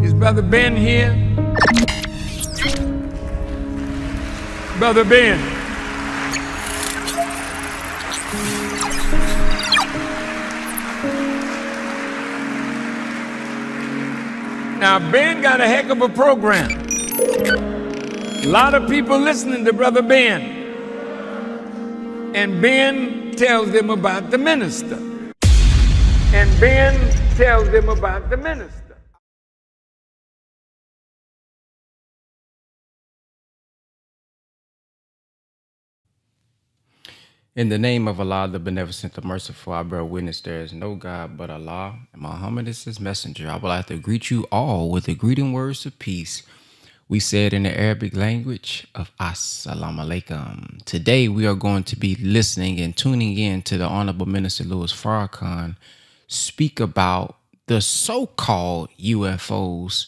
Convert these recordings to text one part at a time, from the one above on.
Is Brother Ben here? Brother Ben. Now, Ben got a heck of a program. A lot of people listening to Brother Ben. And Ben tells them about the minister. And Ben tells them about the minister. In the name of Allah, the Beneficent, the Merciful, I bear witness there is no God but Allah, and Muhammad is his messenger. I would like to greet you all with the greeting words of peace. We said in the Arabic language of Assalamu alaikum. Today we are going to be listening and tuning in to the Honorable Minister Louis Farrakhan speak about the so-called UFOs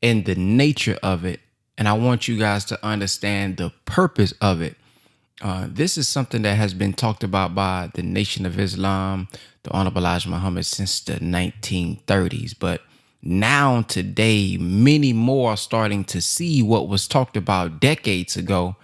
and the nature of it. And I want you guys to understand the purpose of it. This is something that has been talked about by the Nation of Islam, the Honorable Elijah Muhammad, since the 1930s. But now, today, many more are starting to see what was talked about decades ago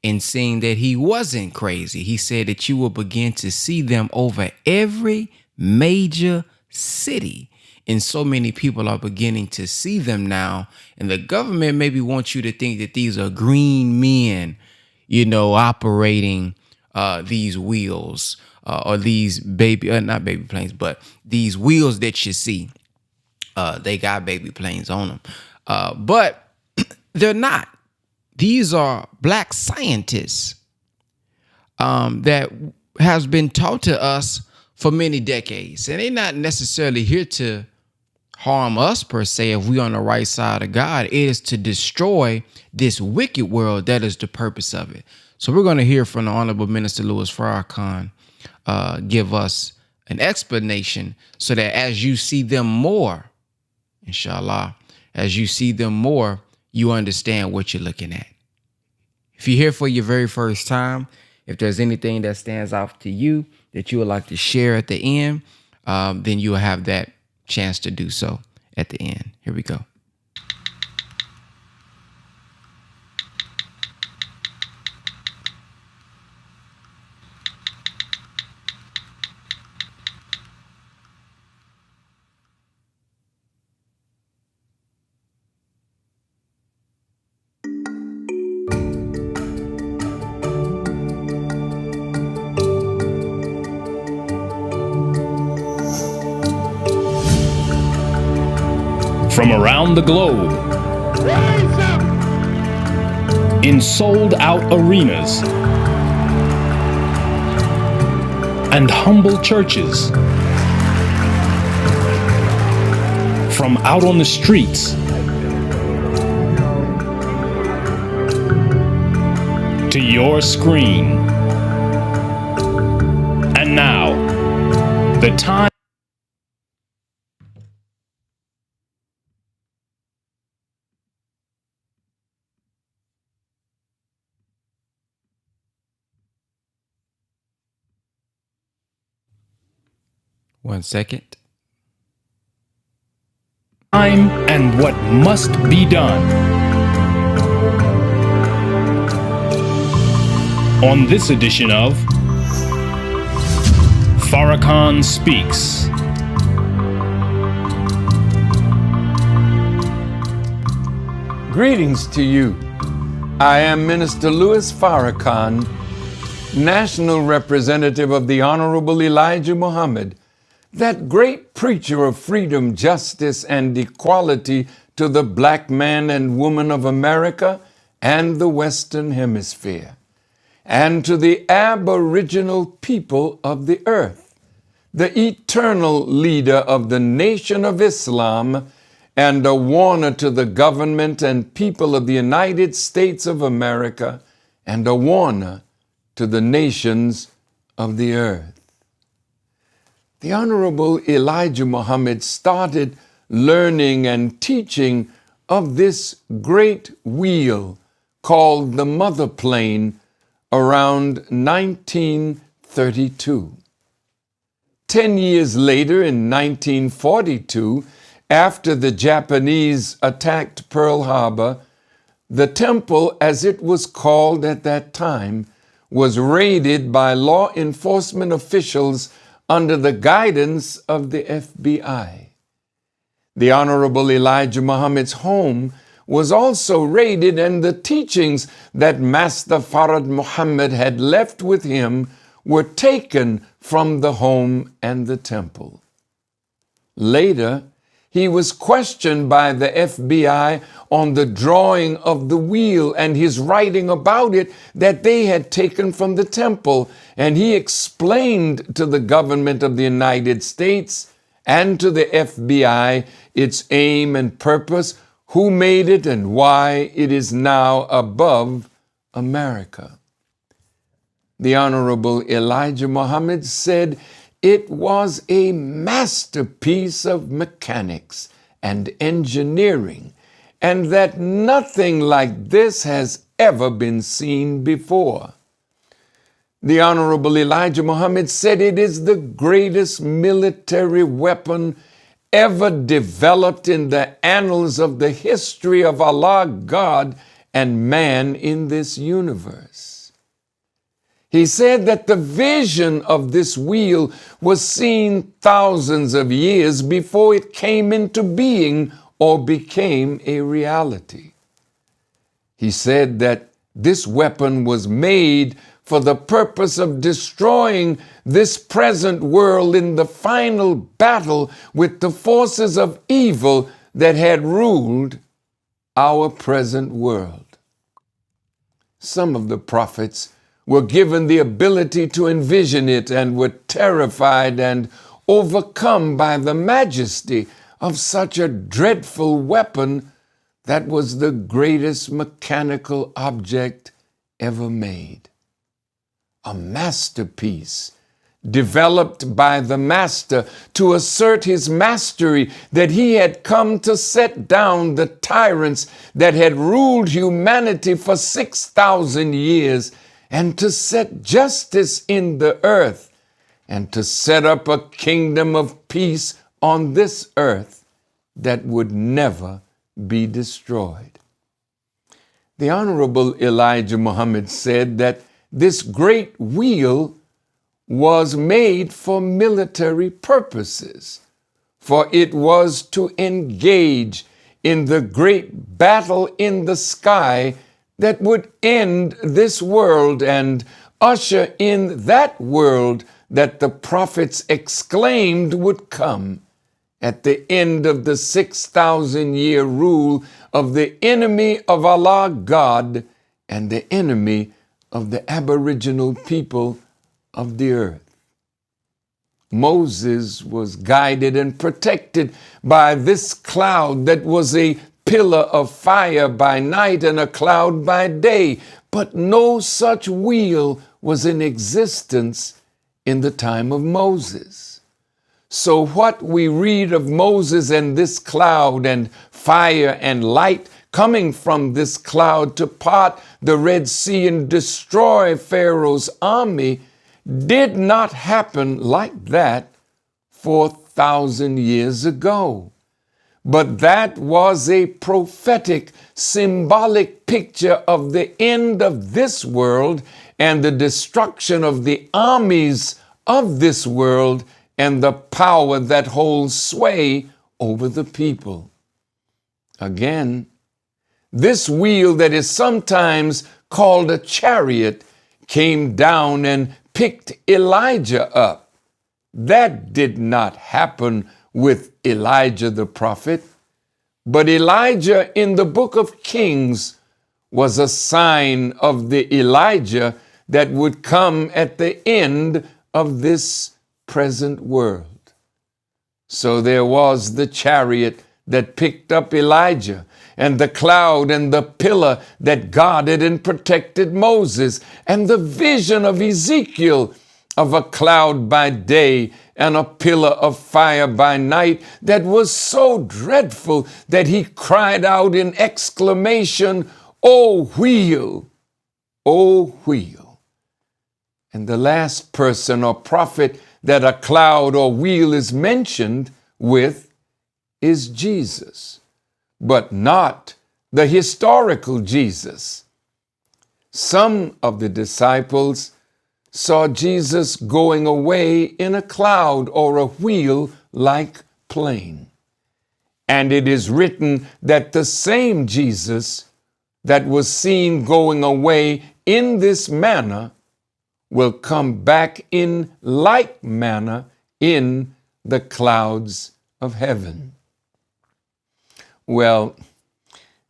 and seeing that he wasn't crazy. He said that you will begin to see them over every major city. And so many people are beginning to see them now. And the government maybe wants you to think that these are green men, you know, operating these wheels or these not baby planes, but these wheels that you see. They got baby planes on them, but they're not. These are black scientists that has been taught to us for many decades, and they're not necessarily here to harm us per se. If we're on the right side of God, it is to destroy this wicked world. That is the purpose of it. So we're going to hear from the Honorable Minister Louis Farrakhan give us an explanation so that as you see them more, inshallah, as you see them more, you understand what you're looking at. If you're here for your very first time, if there's anything that stands out to you that you would like to share at the end, then you'll have that chance to do so at the end. Here we go. From around the globe, in sold-out arenas and humble churches, from out on the streets to your screen. And now, the time. One second. Time and what must be done. On this edition of Farrakhan Speaks. Greetings to you. I am Minister Louis Farrakhan, National Representative of the Honorable Elijah Muhammad, that great preacher of freedom, justice, and equality to the black man and woman of America and the Western Hemisphere, and to the aboriginal people of the earth, the eternal leader of the Nation of Islam, and a warner to the government and people of the United States of America, and a warner to the nations of the earth. The Honorable Elijah Muhammad started learning and teaching of this great wheel called the mother plane around 1932. 10 years later, in 1942, After the Japanese attacked Pearl Harbor, the temple, as it was called at that time, was raided by law enforcement officials under the guidance of the FBI. The Honorable Elijah Muhammad's home was also raided, and the teachings that Master Farad Muhammad had left with him were taken from the home and the temple. Later, he was questioned by the FBI on the drawing of the wheel and his writing about it that they had taken from the temple, and he explained to the government of the United States and to the FBI its aim and purpose, who made it, and why it is now above America. The Honorable Elijah Muhammad said it was a masterpiece of mechanics and engineering, and that nothing like this has ever been seen before. The Honorable Elijah Muhammad said it is the greatest military weapon ever developed in the annals of the history of Allah, God, and man in this universe. He said that the vision of this wheel was seen thousands of years before it came into being or became a reality. He said that this weapon was made for the purpose of destroying this present world in the final battle with the forces of evil that had ruled our present world. Some of the prophets were given the ability to envision it and were terrified and overcome by the majesty of such a dreadful weapon that was the greatest mechanical object ever made. A masterpiece developed by the master to assert his mastery, that he had come to set down the tyrants that had ruled humanity for 6,000 years, and to set justice in the earth, and to set up a kingdom of peace on this earth that would never be destroyed. The Honorable Elijah Muhammad said that this great wheel was made for military purposes, for it was to engage in the great battle in the sky that would end this world and usher in that world that the prophets exclaimed would come at the end of the 6,000-year rule of the enemy of Allah, God, and the enemy of the aboriginal people of the earth. Moses was guided and protected by this cloud that was a pillar of fire by night and a cloud by day, but no such wheel was in existence in the time of Moses. So what we read of Moses and this cloud and fire and light coming from this cloud to part the Red Sea and destroy Pharaoh's army did not happen like that 4,000 years ago. But that was a prophetic, symbolic picture of the end of this world and the destruction of the armies of this world and the power that holds sway over the people. Again, this wheel that is sometimes called a chariot came down and picked Elijah up. That did not happen with Elijah the prophet, but Elijah in the book of Kings was a sign of the Elijah that would come at the end of this present world. So there was the chariot that picked up Elijah, and the cloud and the pillar that guarded and protected Moses, and the vision of Ezekiel of a cloud by day and a pillar of fire by night that was so dreadful that he cried out in exclamation, "O wheel, O wheel." And the last person or prophet that a cloud or wheel is mentioned with is Jesus, but not the historical Jesus. Some of the disciples saw Jesus going away in a cloud or a wheel-like plane. And it is written that the same Jesus that was seen going away in this manner will come back in like manner in the clouds of heaven. Well,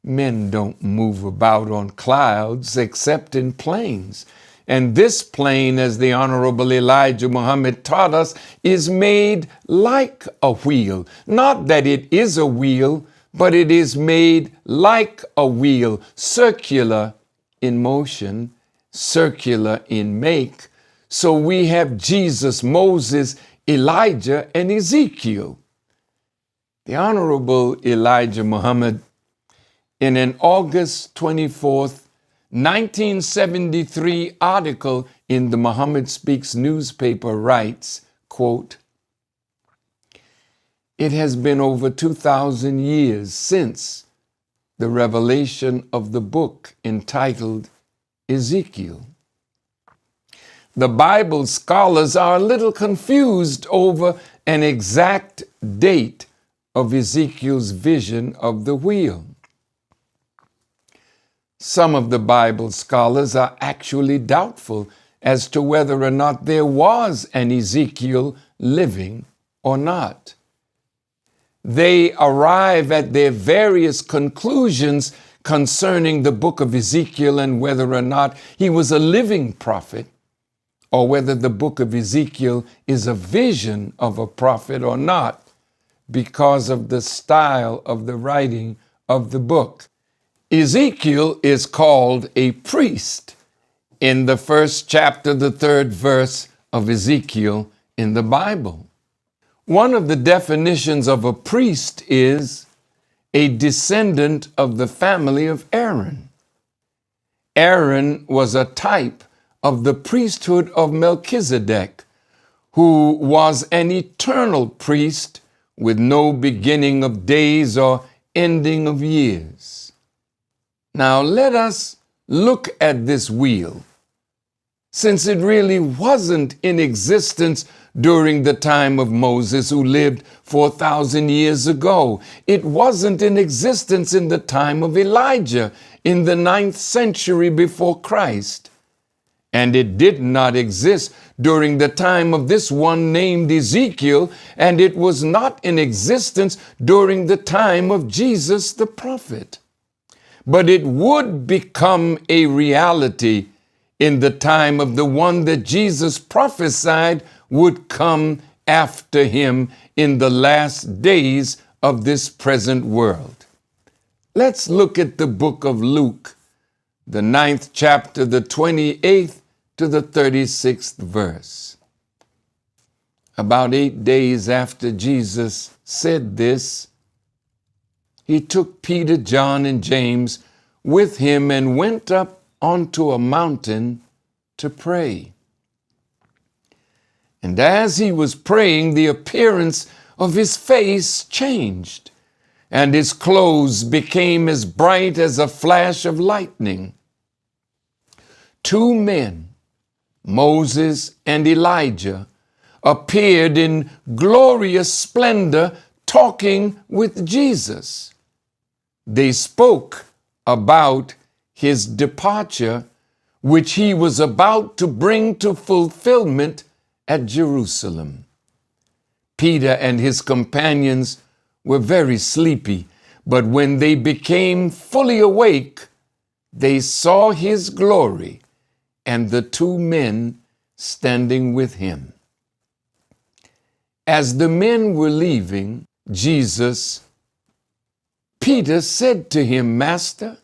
men don't move about on clouds except in planes. And this plane, as the Honorable Elijah Muhammad taught us, is made like a wheel. Not that it is a wheel, but it is made like a wheel, circular in motion, circular in make. So we have Jesus, Moses, Elijah, and Ezekiel. The Honorable Elijah Muhammad, in an August 24th, 1973 article in the Muhammad Speaks newspaper writes, quote, "It has been over 2,000 years since the revelation of the book entitled Ezekiel. The Bible scholars are a little confused over an exact date of Ezekiel's vision of the wheel. Some of the Bible scholars are actually doubtful as to whether or not there was an Ezekiel living or not. They arrive at their various conclusions concerning the book of Ezekiel and whether or not he was a living prophet, or whether the book of Ezekiel is a vision of a prophet or not, because of the style of the writing of the book. Ezekiel is called a priest in the first chapter, the 3rd verse of Ezekiel in the Bible. One of the definitions of a priest is a descendant of the family of Aaron. Aaron was a type of the priesthood of Melchizedek, who was an eternal priest with no beginning of days or ending of years. Now let us look at this wheel, since it really wasn't in existence during the time of Moses, who lived 4,000 years ago. It wasn't in existence in the time of Elijah in the 9th century before Christ. And it did not exist during the time of this one named Ezekiel, and it was not in existence during the time of Jesus the prophet. But it would become a reality in the time of the one that Jesus prophesied would come after him in the last days of this present world. Let's look at the book of Luke, the 9th chapter, the 28th to the 36th verse. About 8 days after Jesus said this, he took Peter, John, and James with him and went up onto a mountain to pray. And as he was praying, the appearance of his face changed, and his clothes became as bright as a flash of lightning. 2 men, Moses and Elijah, appeared in glorious splendor, talking with Jesus. They spoke about his departure, which he was about to bring to fulfillment at Jerusalem. Peter and his companions were very sleepy, but when they became fully awake, they saw his glory and the 2 men standing with him. As the men were leaving Peter said to him, "Master,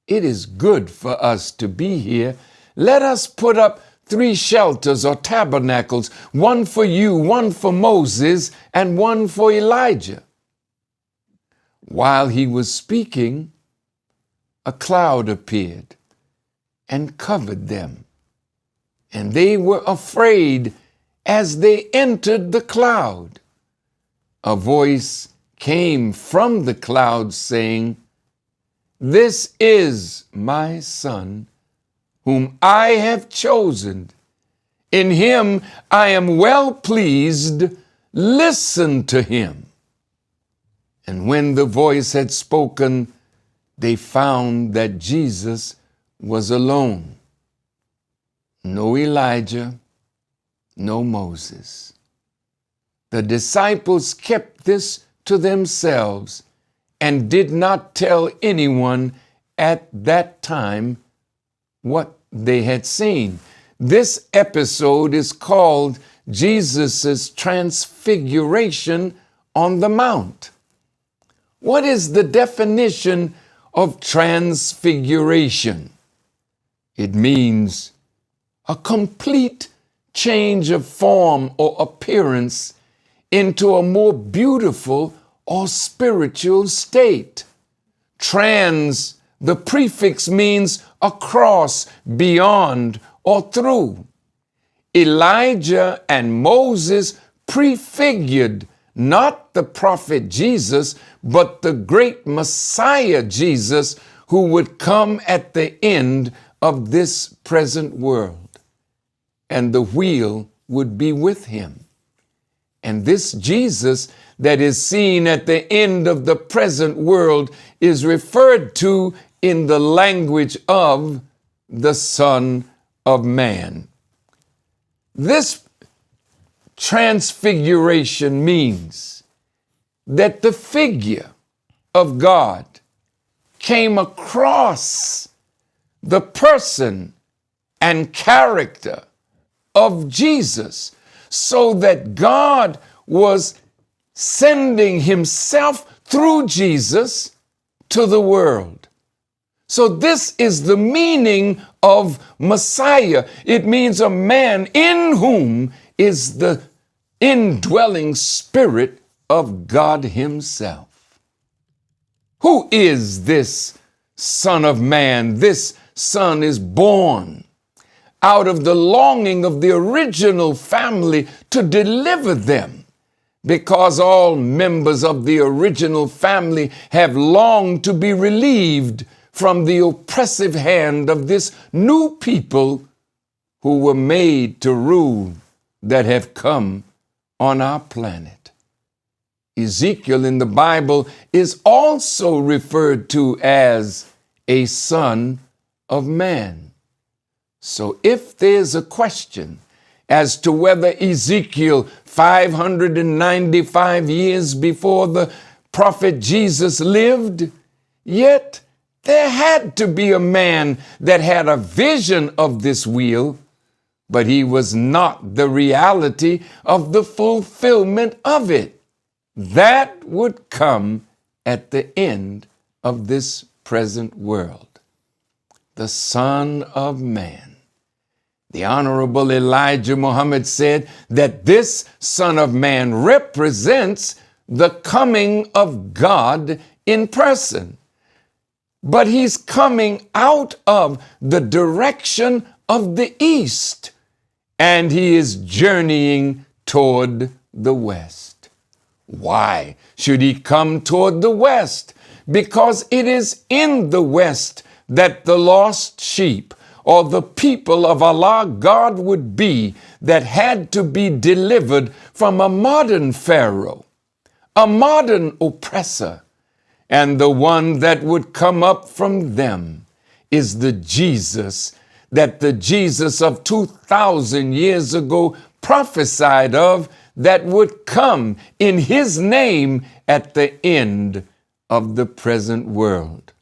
it is good for us to be here. Let us put up 3 shelters or tabernacles, one for you, one for Moses, and one for Elijah." While he was speaking, a cloud appeared and covered them, and they were afraid as they entered the cloud. A voice came from the clouds, saying, "This is my Son, whom I have chosen. In him I am well pleased. Listen to him." And when the voice had spoken, they found that Jesus was alone. No Elijah, no Moses. The disciples kept this to themselves and did not tell anyone at that time what they had seen. This episode is called Jesus' transfiguration on the Mount. What is the definition of transfiguration? It means a complete change of form or appearance into a more beautiful or spiritual state. Trans, the prefix means across, beyond, or through. Elijah and Moses prefigured not the prophet Jesus, but the great Messiah Jesus, who would come at the end of this present world, and the wheel would be with him. And this Jesus that is seen at the end of the present world is referred to in the language of the Son of Man. This transfiguration means that the figure of God came across the person and character of Jesus, so that God was sending himself through Jesus to the world. So this is the meaning of Messiah. It means a man in whom is the indwelling spirit of God himself. Who is this Son of Man? This Son is born out of the longing of the original family to deliver them, because all members of the original family have longed to be relieved from the oppressive hand of this new people who were made to rule that have come on our planet. Ezekiel in the Bible is also referred to as a son of man. So if there's a question as to whether Ezekiel 595 years before the prophet Jesus lived, yet there had to be a man that had a vision of this wheel, but he was not the reality of the fulfillment of it. That would come at the end of this present world. The Son of Man. The Honorable Elijah Muhammad said that this Son of Man represents the coming of God in person. But he's coming out of the direction of the east, and he is journeying toward the west. Why should he come toward the west? Because it is in the west that the lost sheep, or the people of Allah God, would be, that had to be delivered from a modern Pharaoh, a modern oppressor. And the one that would come up from them is the Jesus that the Jesus of 2,000 years ago prophesied of, that would come in his name at the end of the present world.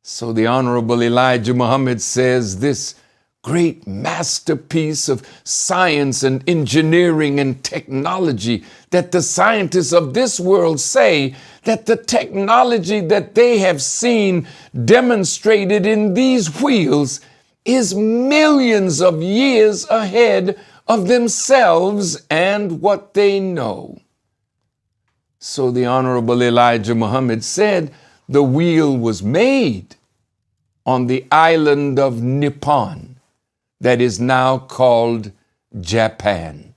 So the Honorable Elijah Muhammad says this great masterpiece of science and engineering and technology, that the scientists of this world say that the technology that they have seen demonstrated in these wheels is millions of years ahead of themselves and what they know. So the Honorable Elijah Muhammad said the wheel was made on the island of Nippon, that is now called Japan.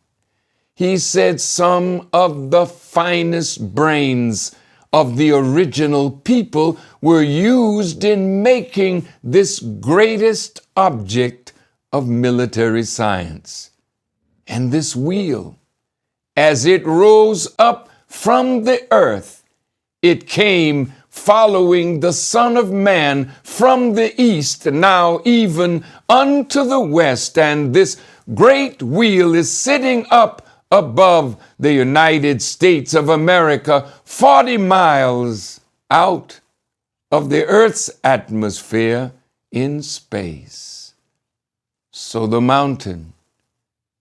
He said some of the finest brains of the original people were used in making this greatest object of military science. And this wheel, as it rose up from the earth, it came following the Son of Man from the east, now even unto the west. And this great wheel is sitting up above the United States of America, 40 miles out of the Earth's atmosphere in space. So the mountain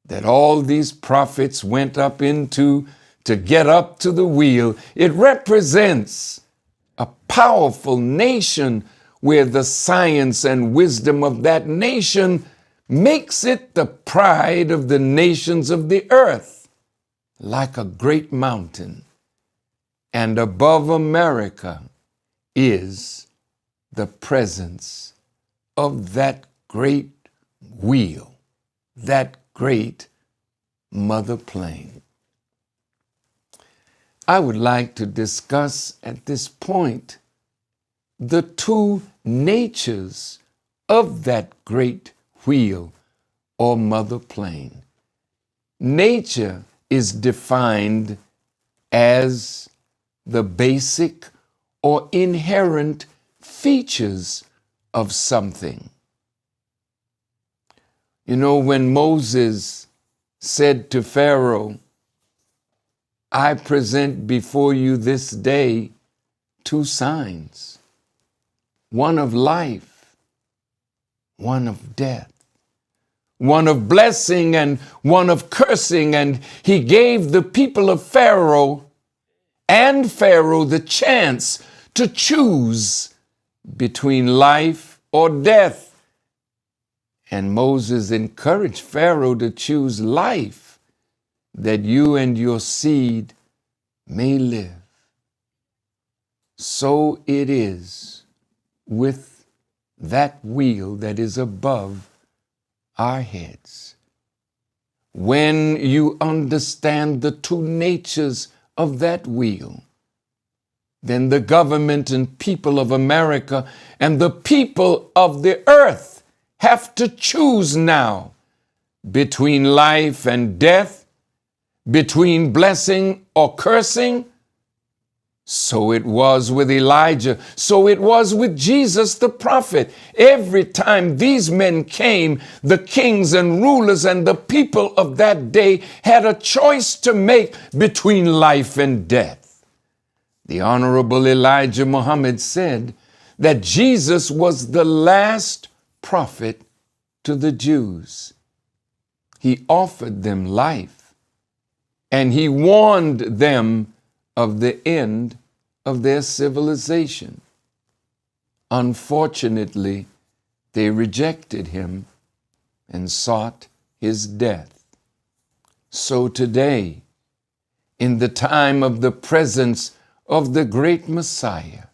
that all these prophets went up into to get up to the wheel, it represents a powerful nation where the science and wisdom of that nation makes it the pride of the nations of the earth, like a great mountain. And above America is the presence of that great wheel, that great mother plane. I would like to discuss at this point the two natures of that great wheel or mother plane. Nature is defined as the basic or inherent features of something. You know, when Moses said to Pharaoh, I present before you this day two signs, one of life, one of death, one of blessing and one of cursing. And he gave the people of Pharaoh the chance to choose between life or death. And Moses encouraged Pharaoh to choose life, that you and your seed may live. So it is with that wheel that is above our heads. When you understand the two natures of that wheel, then the government and people of America and the people of the earth have to choose now between life and death, between blessing or cursing. So it was with Elijah. So it was with Jesus the prophet. Every time these men came, the kings and rulers and the people of that day had a choice to make between life and death. The Honorable Elijah Muhammad said that Jesus was the last prophet to the Jews. He offered them life, and he warned them of the end of their civilization. Unfortunately, they rejected him and sought his death. So today, in the time of the presence of the great Messiah,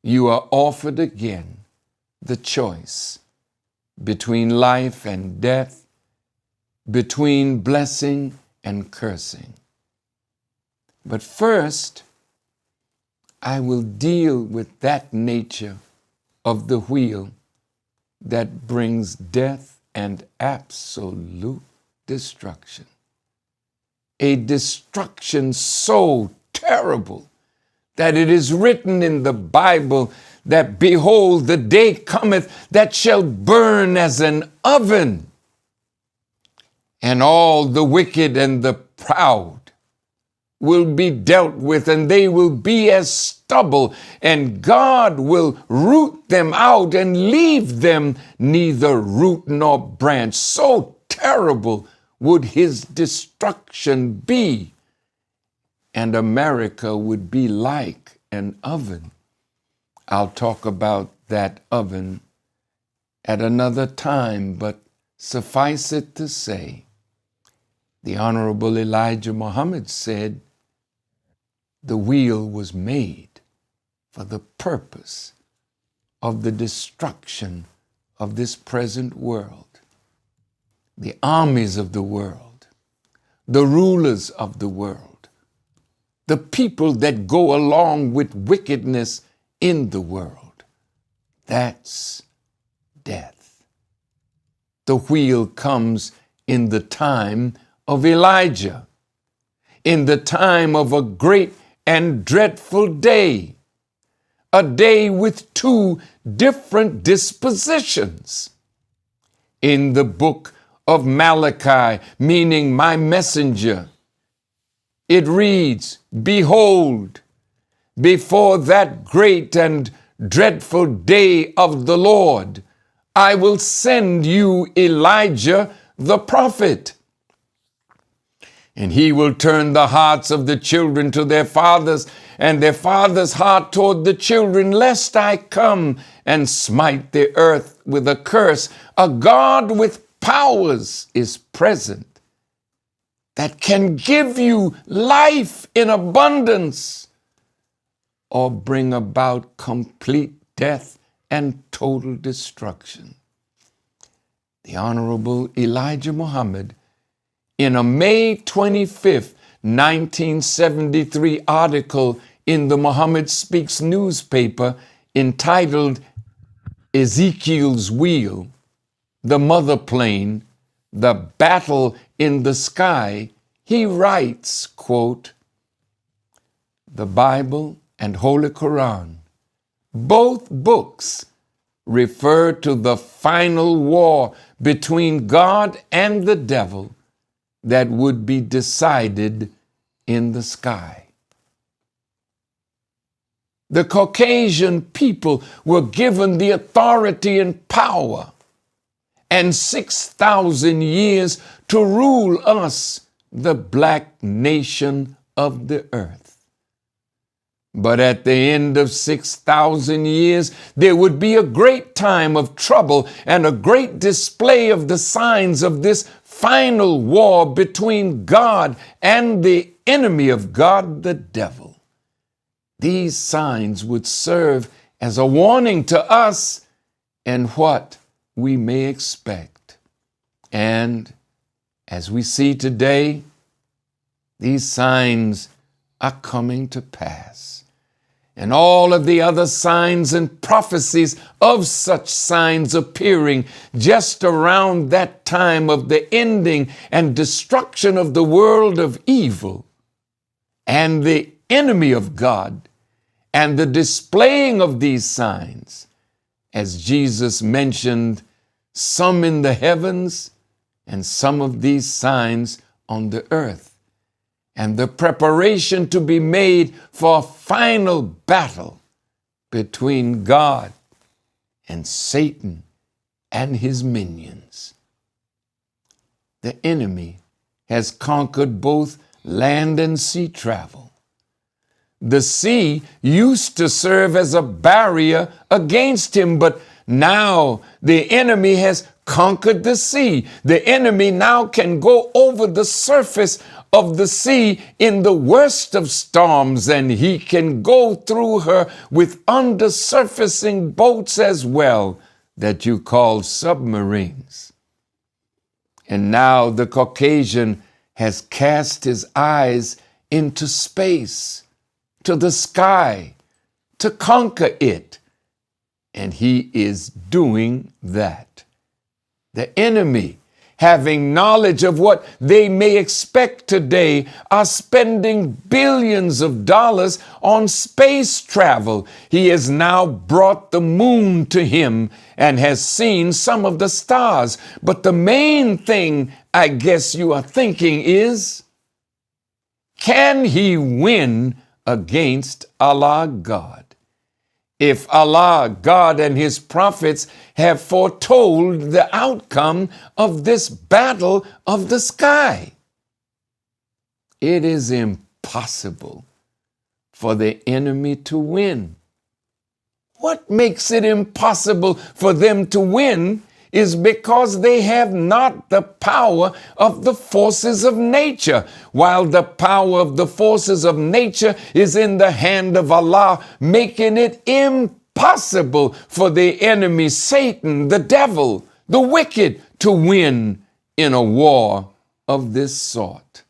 you are offered again the choice between life and death, between blessing and cursing. But first, I will deal with that nature of the wheel that brings death and absolute destruction. A destruction so terrible that it is written in the Bible that, behold, the day cometh that shall burn as an oven, and all the wicked and the proud will be dealt with, and they will be as stubble, and God will root them out and leave them neither root nor branch. So terrible would his destruction be, and America would be like an oven. I'll talk about that oven at another time, but suffice it to say, the Honorable Elijah Muhammad said the wheel was made for the purpose of the destruction of this present world. The armies of the world the rulers of the world, the people that go along with wickedness in the world. That's death. The wheel comes in the time of Elijah, in the time of a great and dreadful day, a day with two different dispositions. In the book of Malachi, meaning my messenger, it reads, "Behold, before that great and dreadful day of the Lord, I will send you Elijah the prophet. And he will turn the hearts of the children to their fathers, and their fathers' heart toward the children, lest I come and smite the earth with a curse." A God with powers is present that can give you life in abundance or bring about complete death and total destruction. The Honorable Elijah Muhammad, in a May 25th, 1973 article in the Muhammad Speaks newspaper entitled Ezekiel's Wheel, the Mother Plane, the Battle in the Sky, he writes, quote, "The Bible and Holy Quran, both books refer to the final war between God and the devil that would be decided in the sky." The Caucasian people were given the authority and power and 6,000 years to rule us, the black nation of the earth. But at the end of 6,000 years, there would be a great time of trouble and a great display of the signs of this final war between God and the enemy of God, the devil. These signs would serve as a warning to us and what we may expect. And as we see today, these signs are coming to pass. And all of the other signs and prophecies of such signs appearing just around that time of the ending and destruction of the world of evil and the enemy of God, and the displaying of these signs, as Jesus mentioned, some in the heavens and some of these signs on the earth, and the preparation to be made for a final battle between God and Satan and his minions. The enemy has conquered both land and sea travel. The sea used to serve as a barrier against him, but now the enemy has conquered the sea. The enemy now can go over the surface of the sea in the worst of storms, and he can go through her with undersurfacing boats as well that you call submarines. And now the Caucasian has cast his eyes into space, to the sky, to conquer it. And he is doing that. The enemy, having knowledge of what they may expect today, are spending billions of dollars on space travel. He has now brought the moon to him and has seen some of the stars. But the main thing I guess you are thinking is, can he win against Allah God? If Allah, God, and his prophets have foretold the outcome of this battle of the sky, it is impossible for the enemy to win. What makes it impossible for them to win is because they have not the power of the forces of nature. While the power of the forces of nature is in the hand of Allah, making it impossible for the enemy, Satan, the devil, the wicked, to win in a war of this sort.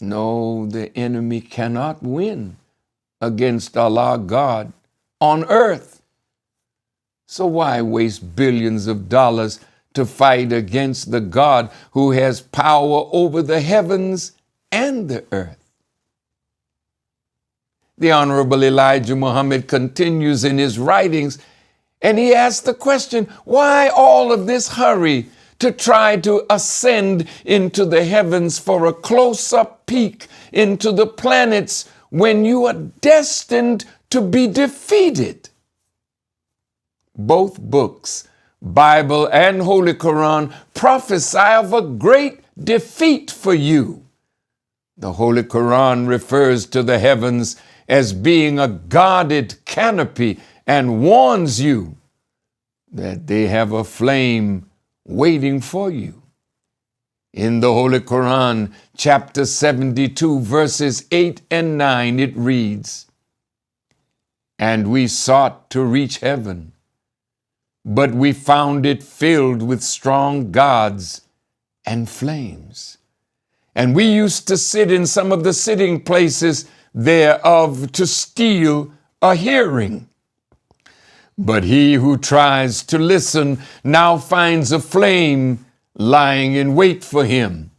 No, the enemy cannot win against Allah God on earth. So why waste billions of dollars to fight against the God who has power over the heavens and the earth? The Honorable Elijah Muhammad continues in his writings, and he asks the question, why all of this hurry to try to ascend into the heavens for a close-up peek into the planets when you are destined to be defeated? Both books, Bible and Holy Quran, prophesy of a great defeat for you. The Holy Quran refers to the heavens as being a guarded canopy and warns you that they have a flame waiting for you. In the Holy Quran, chapter 72, verses 8 and 9, it reads, "And we sought to reach heaven, but we found it filled with strong gods and flames. And we used to sit in some of the sitting places thereof to steal a hearing. But he who tries to listen now finds a flame lying in wait for him."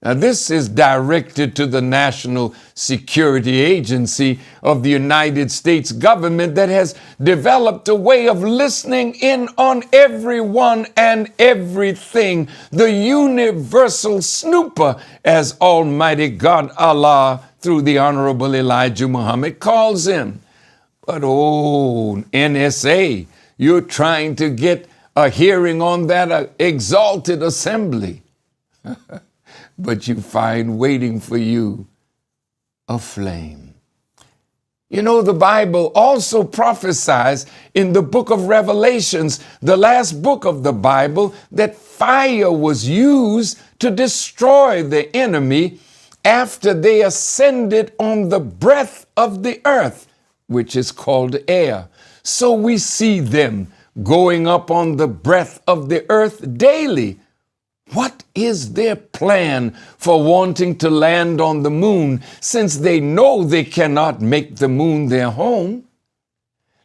Now, this is directed to the National Security Agency of the United States government that has developed a way of listening in on everyone and everything, the universal snooper, as Almighty God Allah, through the Honorable Elijah Muhammad, calls him. But oh, NSA, you're trying to get a hearing on that exalted assembly. But you find waiting for you a flame. You know, the Bible also prophesies in the book of Revelations, the last book of the Bible, that fire was used to destroy the enemy after they ascended on the breath of the earth, which is called air. So we see them going up on the breath of the earth daily. What is their plan for wanting to land on the moon, since they know they cannot make the moon their home?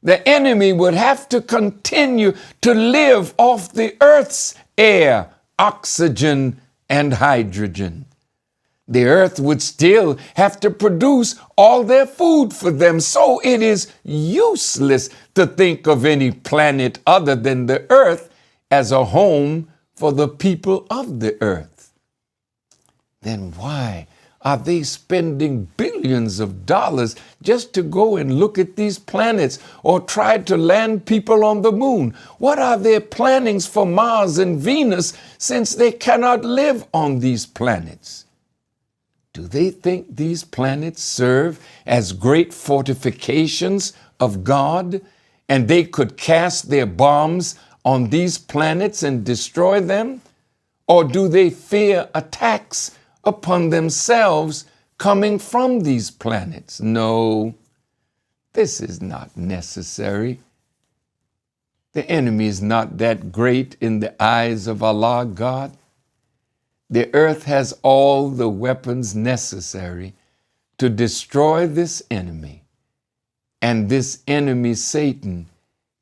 The enemy would have to continue to live off the earth's air, oxygen, and hydrogen. The earth would still have to produce all their food for them, so it is useless to think of any planet other than the earth as a home for the people of the earth. Then why are they spending billions of dollars just to go and look at these planets or try to land people on the moon? What are their plannings for Mars and Venus, since they cannot live on these planets? Do they think these planets serve as great fortifications of God, and they could cast their bombs on these planets and destroy them? Or do they fear attacks upon themselves coming from these planets? No, this is not necessary. The enemy is not that great in the eyes of Allah God. The earth has all the weapons necessary to destroy this enemy, and this enemy, Satan,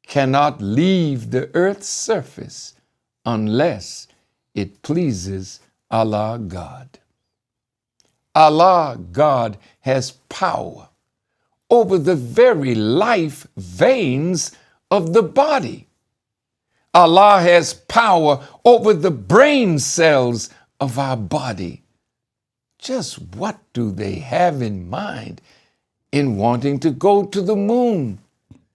cannot leave the earth's surface unless it pleases Allah God. Allah God has power over the very life veins of the body. Allah has power over the brain cells of our body. Just what do they have in mind in wanting to go to the moon,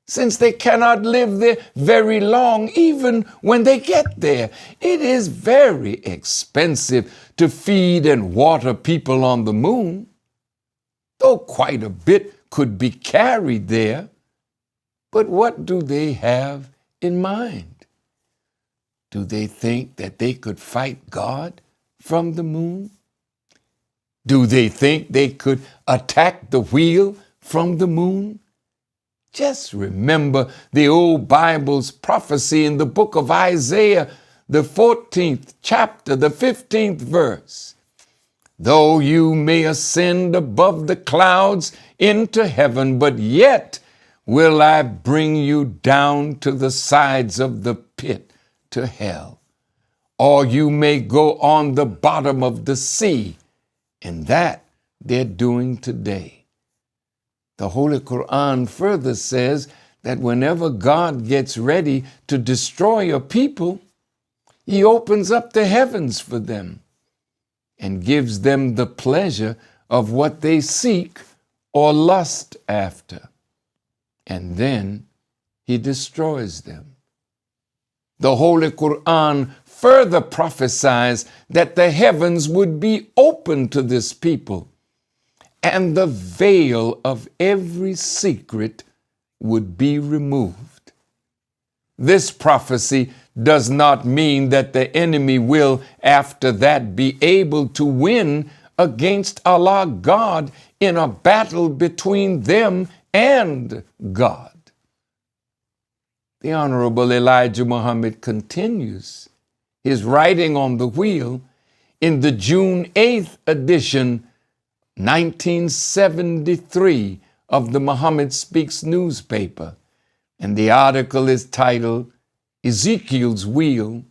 since they cannot live there very long even when they get there? It is very expensive to feed and water people on the moon, though quite a bit could be carried there. But what do they have in mind? Do they think that they could fight God from the moon? Do they think they could attack the wheel from the moon? Just remember the old Bible's prophecy in the book of Isaiah, the 14th chapter, the 15th verse. Though you may ascend above the clouds into heaven, but yet will I bring you down to the sides of the pit, to hell. Or you may go on the bottom of the sea, and that they're doing today. The Holy Quran further says that whenever God gets ready to destroy a people, he opens up the heavens for them and gives them the pleasure of what they seek or lust after. And then he destroys them. The Holy Quran further prophesies that the heavens would be open to this people, and the veil of every secret would be removed. This prophecy does not mean that the enemy will, after that, be able to win against Allah God in a battle between them and God. The Honorable Elijah Muhammad continues his writing on the wheel in the June 8th edition, 1973 of the Muhammad Speaks newspaper, and the article is titled Ezekiel's Wheel,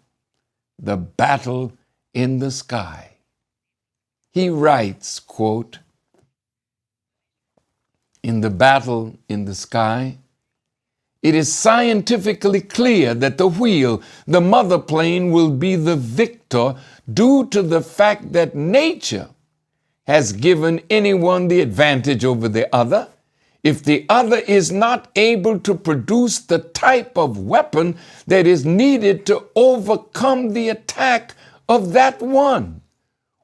the Battle in the Sky. He writes, quote, "In the battle in the sky, it is scientifically clear that the wheel, the mother plane, will be the victor due to the fact that nature has given anyone the advantage over the other if the other is not able to produce the type of weapon that is needed to overcome the attack of that one.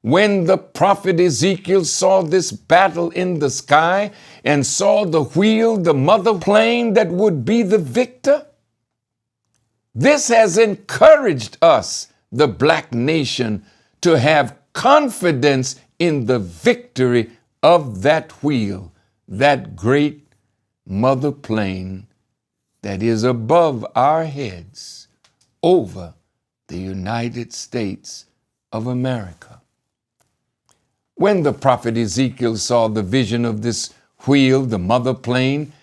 When the prophet Ezekiel saw this battle in the sky and saw the wheel, the mother plane that would be the victor, this has encouraged us, the black nation, to have confidence in the victory of that wheel, that great mother plane that is above our heads over the United States of America." When the prophet Ezekiel saw the vision of this wheel, the mother plane,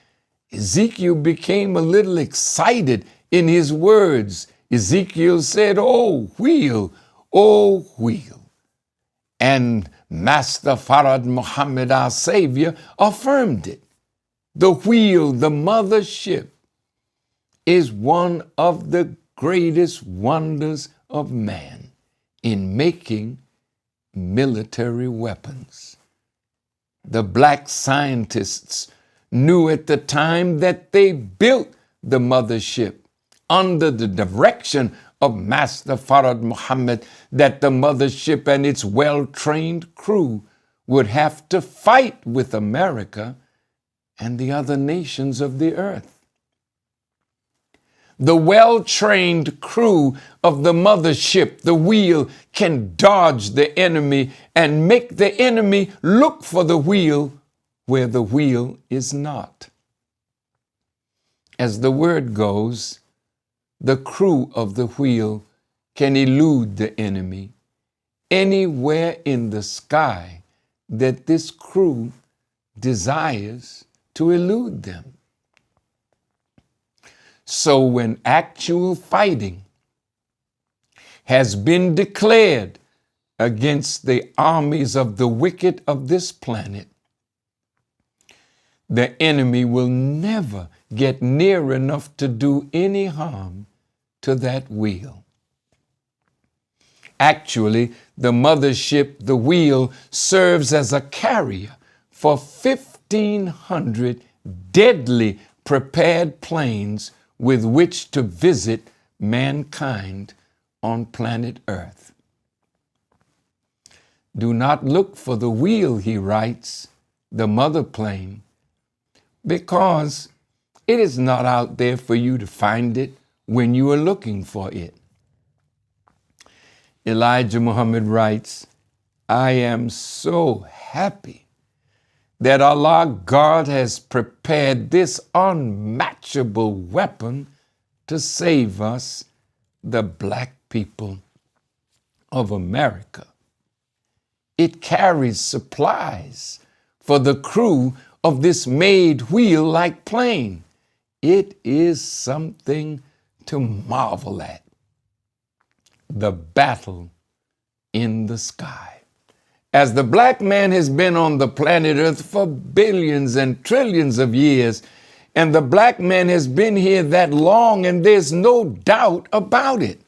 Ezekiel became a little excited in his words. Ezekiel said, "Oh, wheel, oh, wheel." And Master Farad Muhammad, our Savior, affirmed it. The wheel, the mother ship, is one of the greatest wonders of man in making military weapons. The black scientists knew at the time that they built the mothership under the direction of Master Farad Muhammad that the mothership and its well-trained crew would have to fight with America and the other nations of the earth. The well-trained crew of the mothership, the wheel, can dodge the enemy and make the enemy look for the wheel where the wheel is not. As the word goes, the crew of the wheel can elude the enemy anywhere in the sky that this crew desires to elude them. So when actual fighting has been declared against the armies of the wicked of this planet, the enemy will never get near enough to do any harm to that wheel. Actually, the mothership, the wheel, serves as a carrier for 1,500 deadly prepared planes with which to visit mankind on planet Earth. Do not look for the wheel, he writes, the mother plane, because it is not out there for you to find it when you are looking for it. Elijah Muhammad writes, "I am so happy that Allah God has prepared this unmatchable weapon to save us, the black people of America. it carries supplies for the crew of this made wheel-like plane. It is something to marvel at. The battle in the sky. As the black man has been on the planet Earth for billions and trillions of years, and the black man has been here that long, and there's no doubt about it.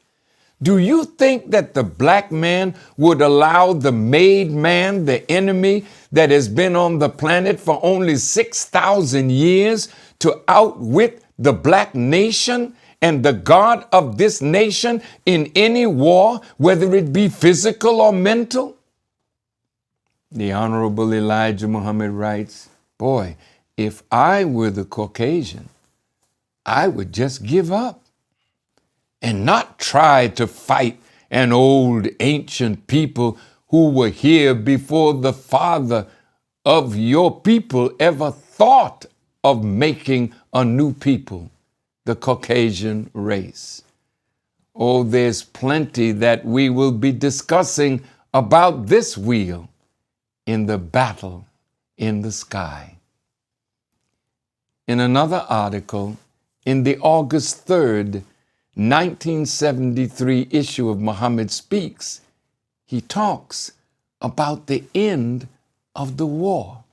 Do you think that the black man would allow the made man, the enemy that has been on the planet for only 6,000 years, to outwit the black nation and the God of this nation in any war, whether it be physical or mental? The Honorable Elijah Muhammad writes, boy, if I were the Caucasian, I would just give up and not try to fight an old ancient people who were here before the father of your people ever thought of making a new people, the Caucasian race. Oh, there's plenty that we will be discussing about this wheel in the battle in the sky. In another article, in the August 3rd, 1973 issue of Muhammad Speaks, he talks about the end of the war.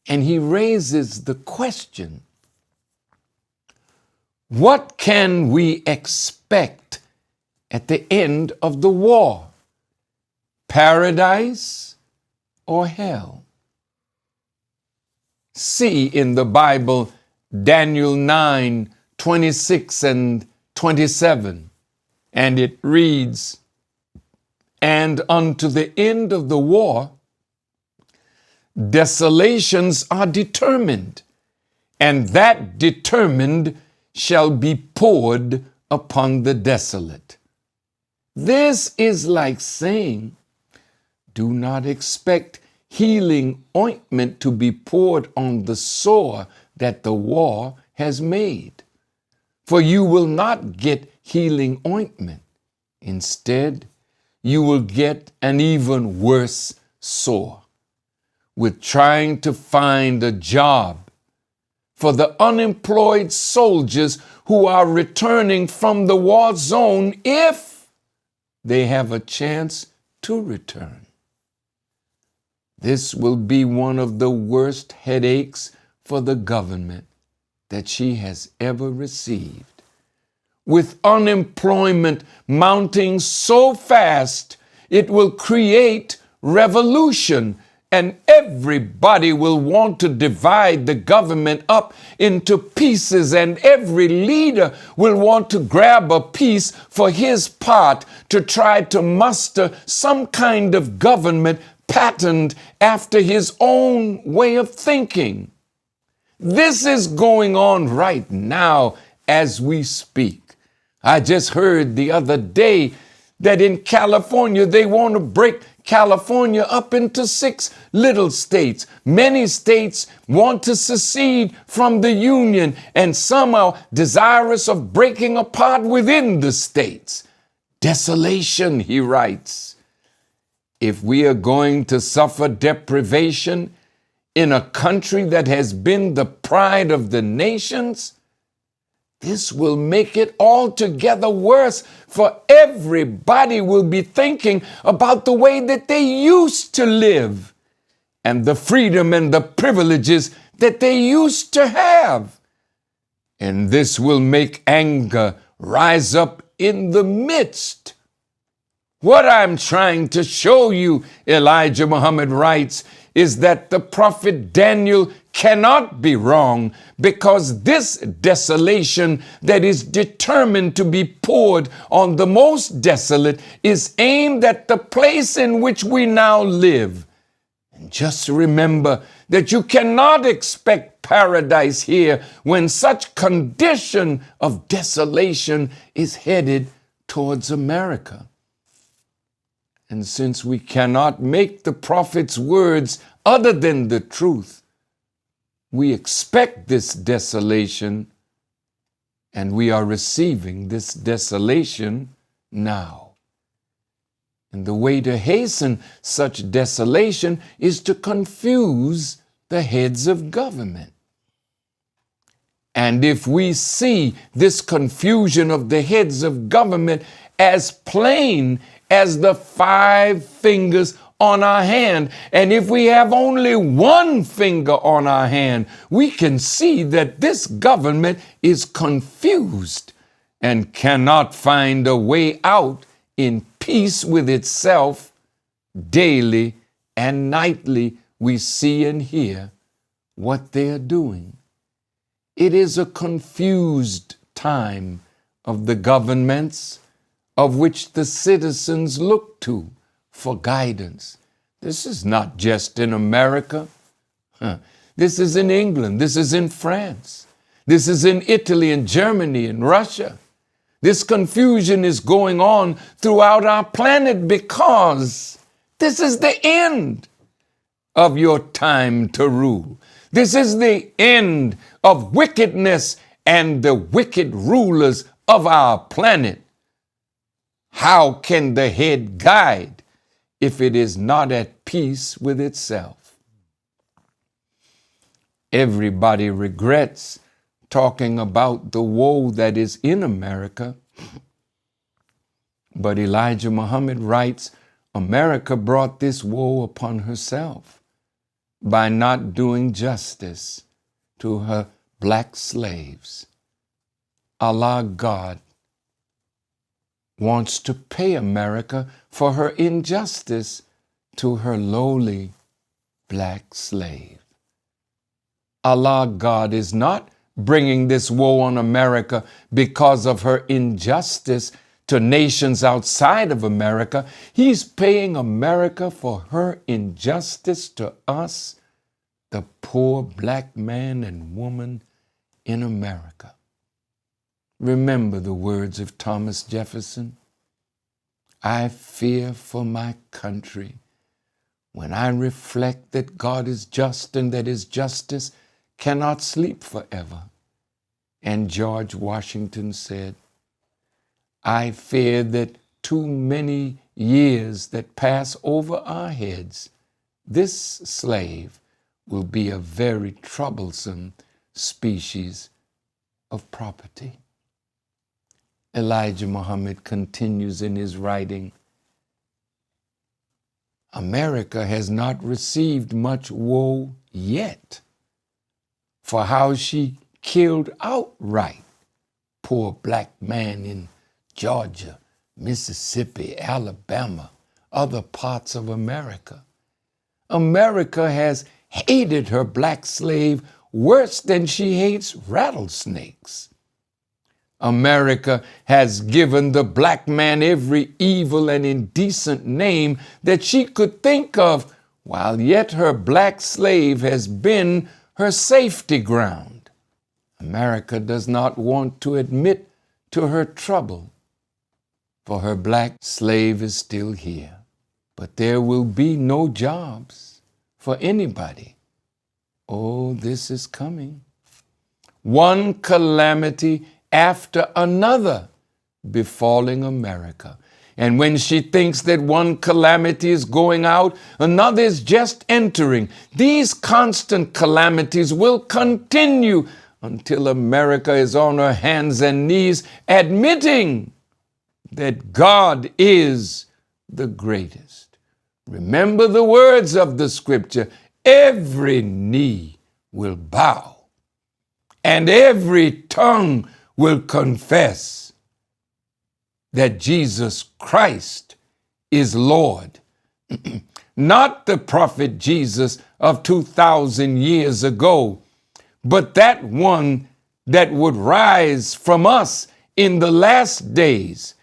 And he raises the question, what can we expect at the end of the war? Paradise or hell? See in the Bible Daniel 9:26 and 27, and it reads, and unto the end of the war, desolations are determined, and that determined shall be poured upon the desolate. This is like saying, do not expect healing ointment to be poured on the sore that the war has made, for you will not get healing ointment. Instead, you will get an even worse sore with trying to find a job for the unemployed soldiers who are returning from the war zone, if they have a chance to return. This will be one of the worst headaches for the government that she has ever received. With unemployment mounting so fast, it will create revolution, and everybody will want to divide the government up into pieces, and every leader will want to grab a piece for his part to try to muster some kind of government patterned after his own way of thinking. This is going on right now as we speak. I just heard the other day that in California, they want to break California up into 6 little states. Many states want to secede from the Union, and some are desirous of breaking apart within the states. Desolation, he writes. If we are going to suffer deprivation in a country that has been the pride of the nations, this will make it altogether worse, for everybody will be thinking about the way that they used to live and the freedom and the privileges that they used to have. And this will make anger rise up in the midst. What I'm trying to show you, Elijah Muhammad writes, is that the prophet Daniel cannot be wrong, because this desolation that is determined to be poured on the most desolate is aimed at the place in which we now live. And just remember that you cannot expect paradise here when such condition of desolation is headed towards America. And since we cannot make the prophet's words other than the truth, we expect this desolation, and we are receiving this desolation now. And the way to hasten such desolation is to confuse the heads of government. And if we see this confusion of the heads of government as plain as the 5 fingers on our hand, and if we have only 1 finger on our hand, we can see that this government is confused and cannot find a way out in peace with itself. Daily and nightly we see and hear what they are doing. It is a confused time of the governments of which the citizens look to for guidance. This is not just in America. This is in England. This is in France. This is in Italy and Germany and Russia. This confusion is going on throughout our planet because this is the end of your time to rule. This is the end of wickedness and the wicked rulers of our planet. How can the head guide if it is not at peace with itself? Everybody regrets talking about the woe that is in America. But Elijah Muhammad writes, America brought this woe upon herself by not doing justice to her black slaves. Allah God wants to pay America for her injustice to her lowly black slave. Allah God is not bringing this woe on America because of her injustice to nations outside of America. He's paying America for her injustice to us, the poor black man and woman in America. Remember the words of Thomas Jefferson. I fear for my country when I reflect that God is just and that his justice cannot sleep forever. And George Washington said, I fear that too many years that pass over our heads, this slave will be a very troublesome species of property. Elijah Muhammad continues in his writing, America has not received much woe yet for how she killed outright poor black man in Georgia, Mississippi, Alabama, other parts of America. America has hated her black slave worse than she hates rattlesnakes. America has given the black man every evil and indecent name that she could think of, while yet her black slave has been her safety ground. America does not want to admit to her trouble, for her black slave is still here. But there will be no jobs for anybody. Oh, this is coming. One calamity after another befalling America. And when she thinks that one calamity is going out, another is just entering. These constant calamities will continue until America is on her hands and knees admitting that God is the greatest. Remember the words of the scripture, every knee will bow and every tongue will confess that Jesus Christ is Lord. Not the prophet Jesus of 2,000 years ago, but that one that would rise from us in the last days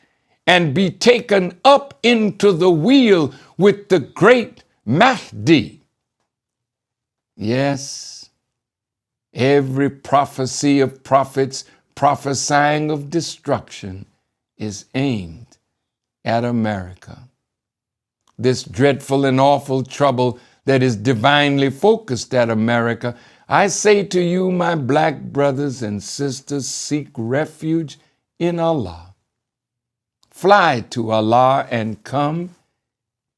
and be taken up into the wheel with the great Mahdi. Yes, every prophecy of prophets prophesying of destruction is aimed at America. This dreadful and awful trouble that is divinely focused at America, I say to you, my black brothers and sisters, seek refuge in Allah. Fly to Allah and come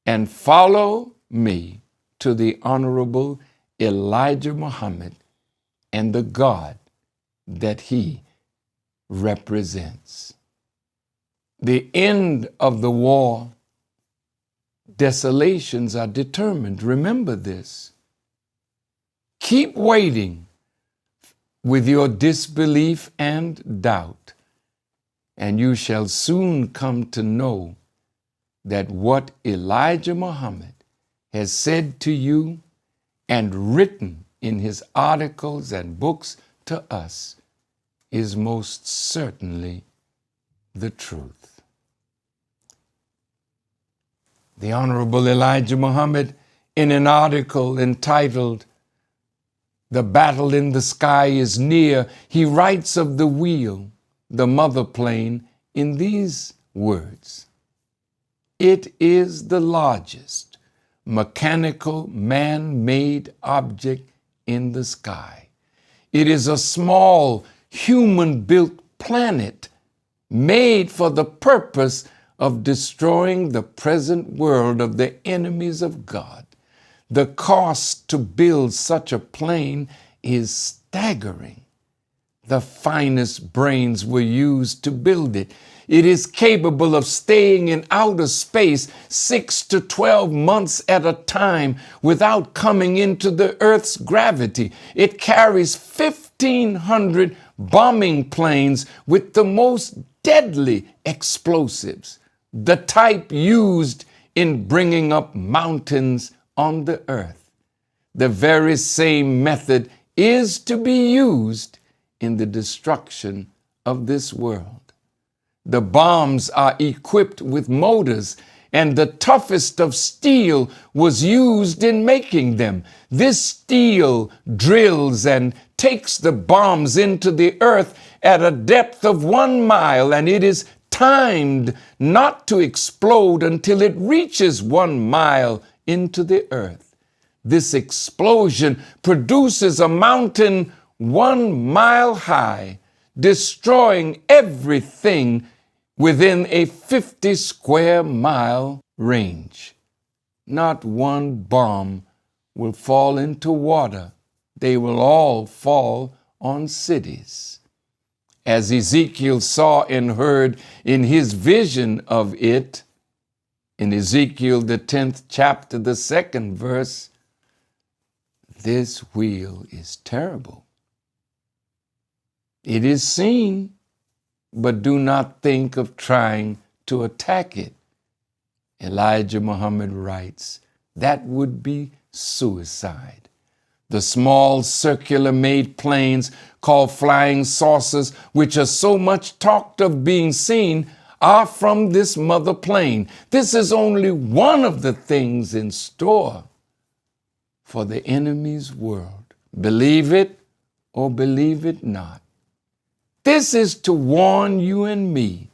and follow me to the Honorable Elijah Muhammad and the God that he represents. The end of the war, desolations are determined. Remember this. Keep waiting with your disbelief and doubt, and you shall soon come to know that what Elijah Muhammad has said to you and written in his articles and books to us is most certainly the truth. The Honorable Elijah Muhammad, in an article entitled "The Battle in the Sky is Near," he writes of the wheel, the mother plane, in these words: "It is the largest mechanical man-made object in the sky. It is a small human-built planet made for the purpose of destroying the present world of the enemies of God. The cost to build such a plane is staggering. The finest brains were used to build it. It is capable of staying in outer space 6 to 12 months at a time without coming into the Earth's gravity. It carries 1,500 bombing planes with the most deadly explosives, the type used in bringing up mountains on the earth. The very same method is to be used in the destruction of this world. The bombs are equipped with motors, and the toughest of steel was used in making them. This steel drills and takes the bombs into the earth at a depth of 1 mile, and it is timed not to explode until it reaches 1 mile into the earth. This explosion produces a mountain 1 mile high, destroying everything within a 50 square mile range. Not one bomb will fall into water. They will all fall on cities. As Ezekiel saw and heard in his vision of it, in Ezekiel, the 10th chapter, the 2nd verse, this wheel is terrible. It is seen, but do not think of trying to attack it. Elijah Muhammad writes, that would be suicide. The small circular made planes called flying saucers, which are so much talked of being seen, are from this mother plane. This is only one of the things in store for the enemy's world. Believe it or believe it not. This is to warn you and me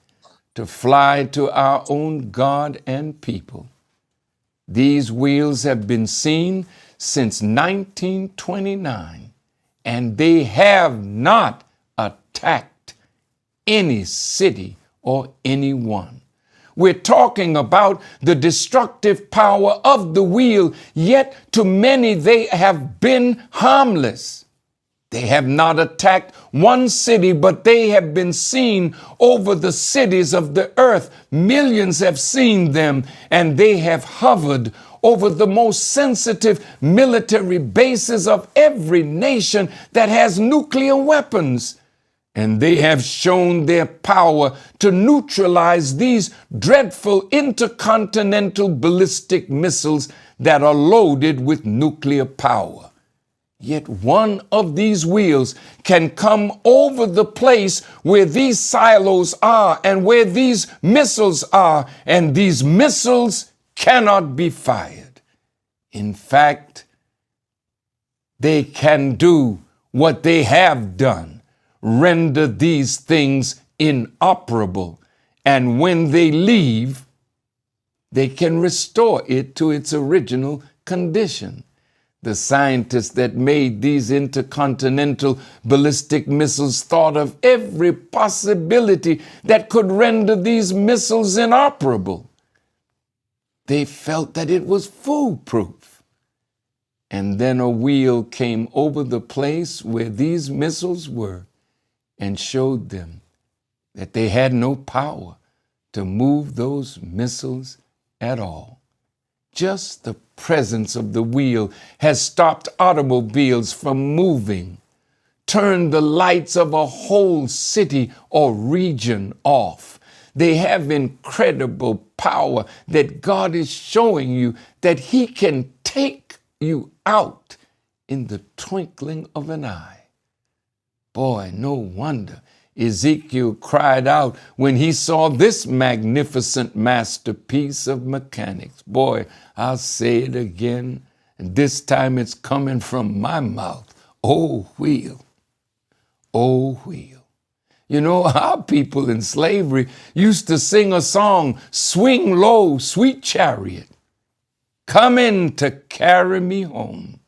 to fly to our own God and people. These wheels have been seen since 1929, and they have not attacked any city or anyone. We're talking about the destructive power of the wheel, yet to many they have been harmless. They have not attacked one city, but they have been seen over the cities of the earth. Millions have seen them, and they have hovered over the most sensitive military bases of every nation that has nuclear weapons. And they have shown their power to neutralize these dreadful intercontinental ballistic missiles that are loaded with nuclear power. Yet one of these wheels can come over the place where these silos are and where these missiles are, and these missiles cannot be fired. In fact, they can do what they have done, render these things inoperable, and when they leave, they can restore it to its original condition. The scientists that made these intercontinental ballistic missiles thought of every possibility that could render these missiles inoperable. They felt that it was foolproof. And then a wheel came over the place where these missiles were and showed them that they had no power to move those missiles at all. Just the presence of the wheel has stopped automobiles from moving, turned the lights of a whole city or region off. They have incredible power that God is showing you that He can take you out in the twinkling of an eye. Boy, no wonder Ezekiel cried out when he saw this magnificent masterpiece of mechanics. Boy, I'll say it again, and this time it's coming from my mouth. Oh, wheel. Oh, wheel. You know, our people in slavery used to sing a song, "Swing low, sweet chariot, coming to carry me home."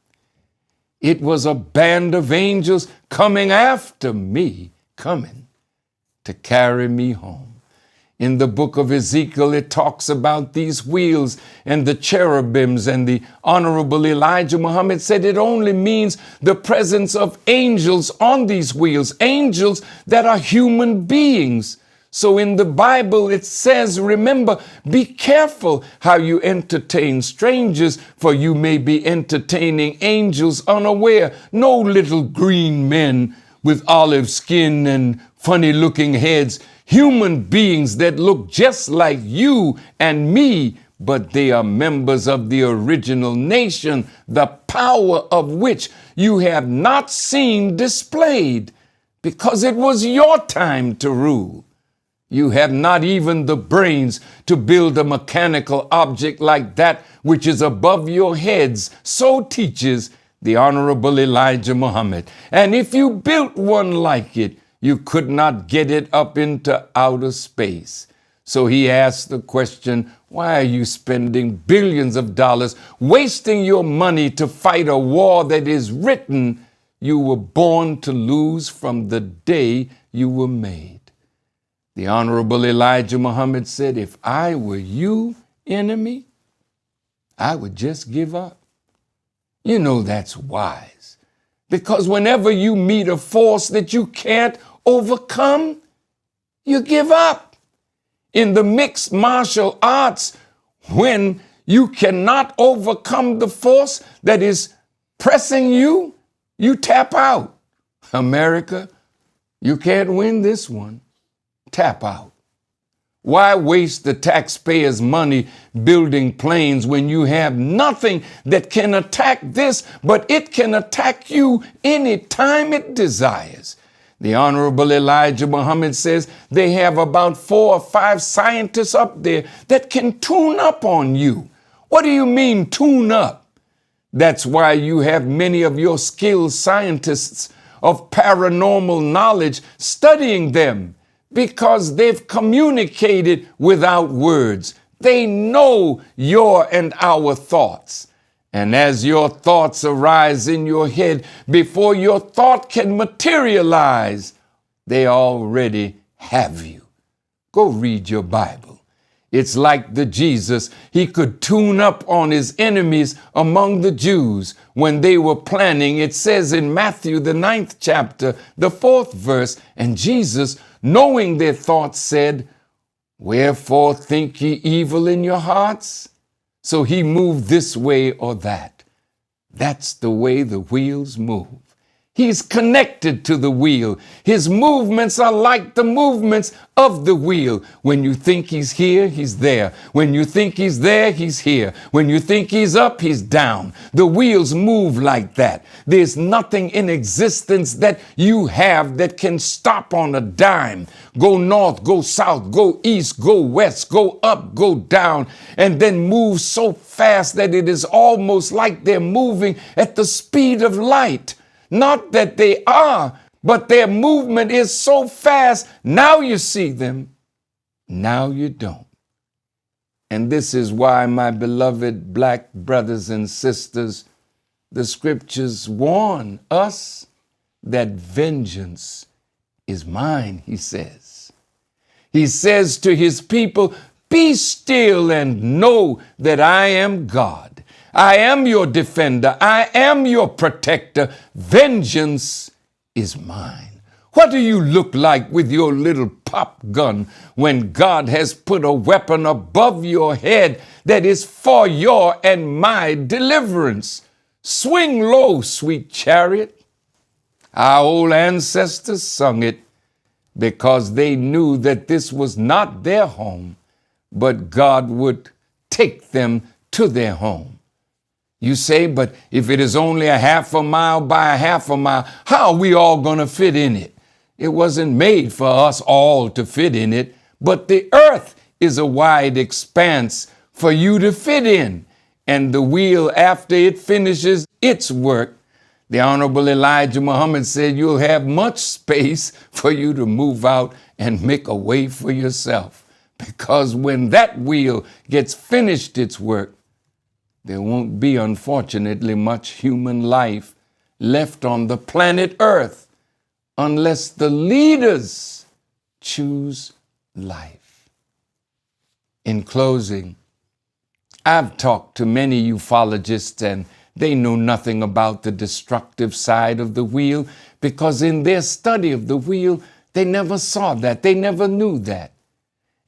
It was a band of angels coming after me, coming to carry me home. In the book of Ezekiel, it talks about these wheels and the cherubims, and the Honorable Elijah Muhammad said it only means the presence of angels on these wheels, angels that are human beings. So in the Bible, it says, remember, be careful how you entertain strangers, for you may be entertaining angels unaware. No little green men with olive skin and funny looking heads, human beings that look just like you and me, but they are members of the original nation, the power of which you have not seen displayed, because it was your time to rule. You have not even the brains to build a mechanical object like that which is above your heads. So teaches the Honorable Elijah Muhammad. And if you built one like it, you could not get it up into outer space. So he asked the question, why are you spending billions of dollars, wasting your money to fight a war that is written you were born to lose from the day you were made? The Honorable Elijah Muhammad said, if I were you, enemy, I would just give up. You know that's wise, because whenever you meet a force that you can't overcome, you give up. In the mixed martial arts, when you cannot overcome the force that is pressing you, you tap out. America, you can't win this one. Tap out. Why waste the taxpayers' money building planes when you have nothing that can attack this, but it can attack you anytime it desires? The Honorable Elijah Muhammad says they have about 4 or 5 scientists up there that can tune up on you. What do you mean tune up? That's why you have many of your skilled scientists of paranormal knowledge studying them, because they've communicated without words. They know your and our thoughts. And as your thoughts arise in your head, before your thought can materialize, they already have you. Go read your Bible. It's like the Jesus. He could tune up on his enemies among the Jews when they were planning. It says in Matthew, the 9th chapter, the 4th verse, and Jesus, knowing their thoughts, said, wherefore think ye evil in your hearts? So he moved this way or that. That's the way the wheels move. He's connected to the wheel. His movements are like the movements of the wheel. When you think he's here, he's there. When you think he's there, he's here. When you think he's up, he's down. The wheels move like that. There's nothing in existence that you have that can stop on a dime. Go north, go south, go east, go west, go up, go down, and then move so fast that it is almost like they're moving at the speed of light. Not that they are, but their movement is so fast. Now you see them, now you don't. And this is why, my beloved black brothers and sisters, the scriptures warn us that vengeance is mine, he says. He says to his people, Be still and know that I am God. I am your defender. I am your protector. Vengeance is mine. What do you look like with your little pop gun when God has put a weapon above your head that is for your and my deliverance? Swing low, sweet chariot. Our old ancestors sung it because they knew that this was not their home, but God would take them to their home. You say, but if it is only a half a mile by a half a mile, how are we all going to fit in it? It wasn't made for us all to fit in it, but the earth is a wide expanse for you to fit in. And the wheel, after it finishes its work, the Honorable Elijah Muhammad said, you'll have much space for you to move out and make a way for yourself. Because when that wheel gets finished its work, there won't be, unfortunately, much human life left on the planet Earth unless the leaders choose life. In closing, I've talked to many ufologists, and they know nothing about the destructive side of the wheel because in their study of the wheel, they never saw that. They never knew that.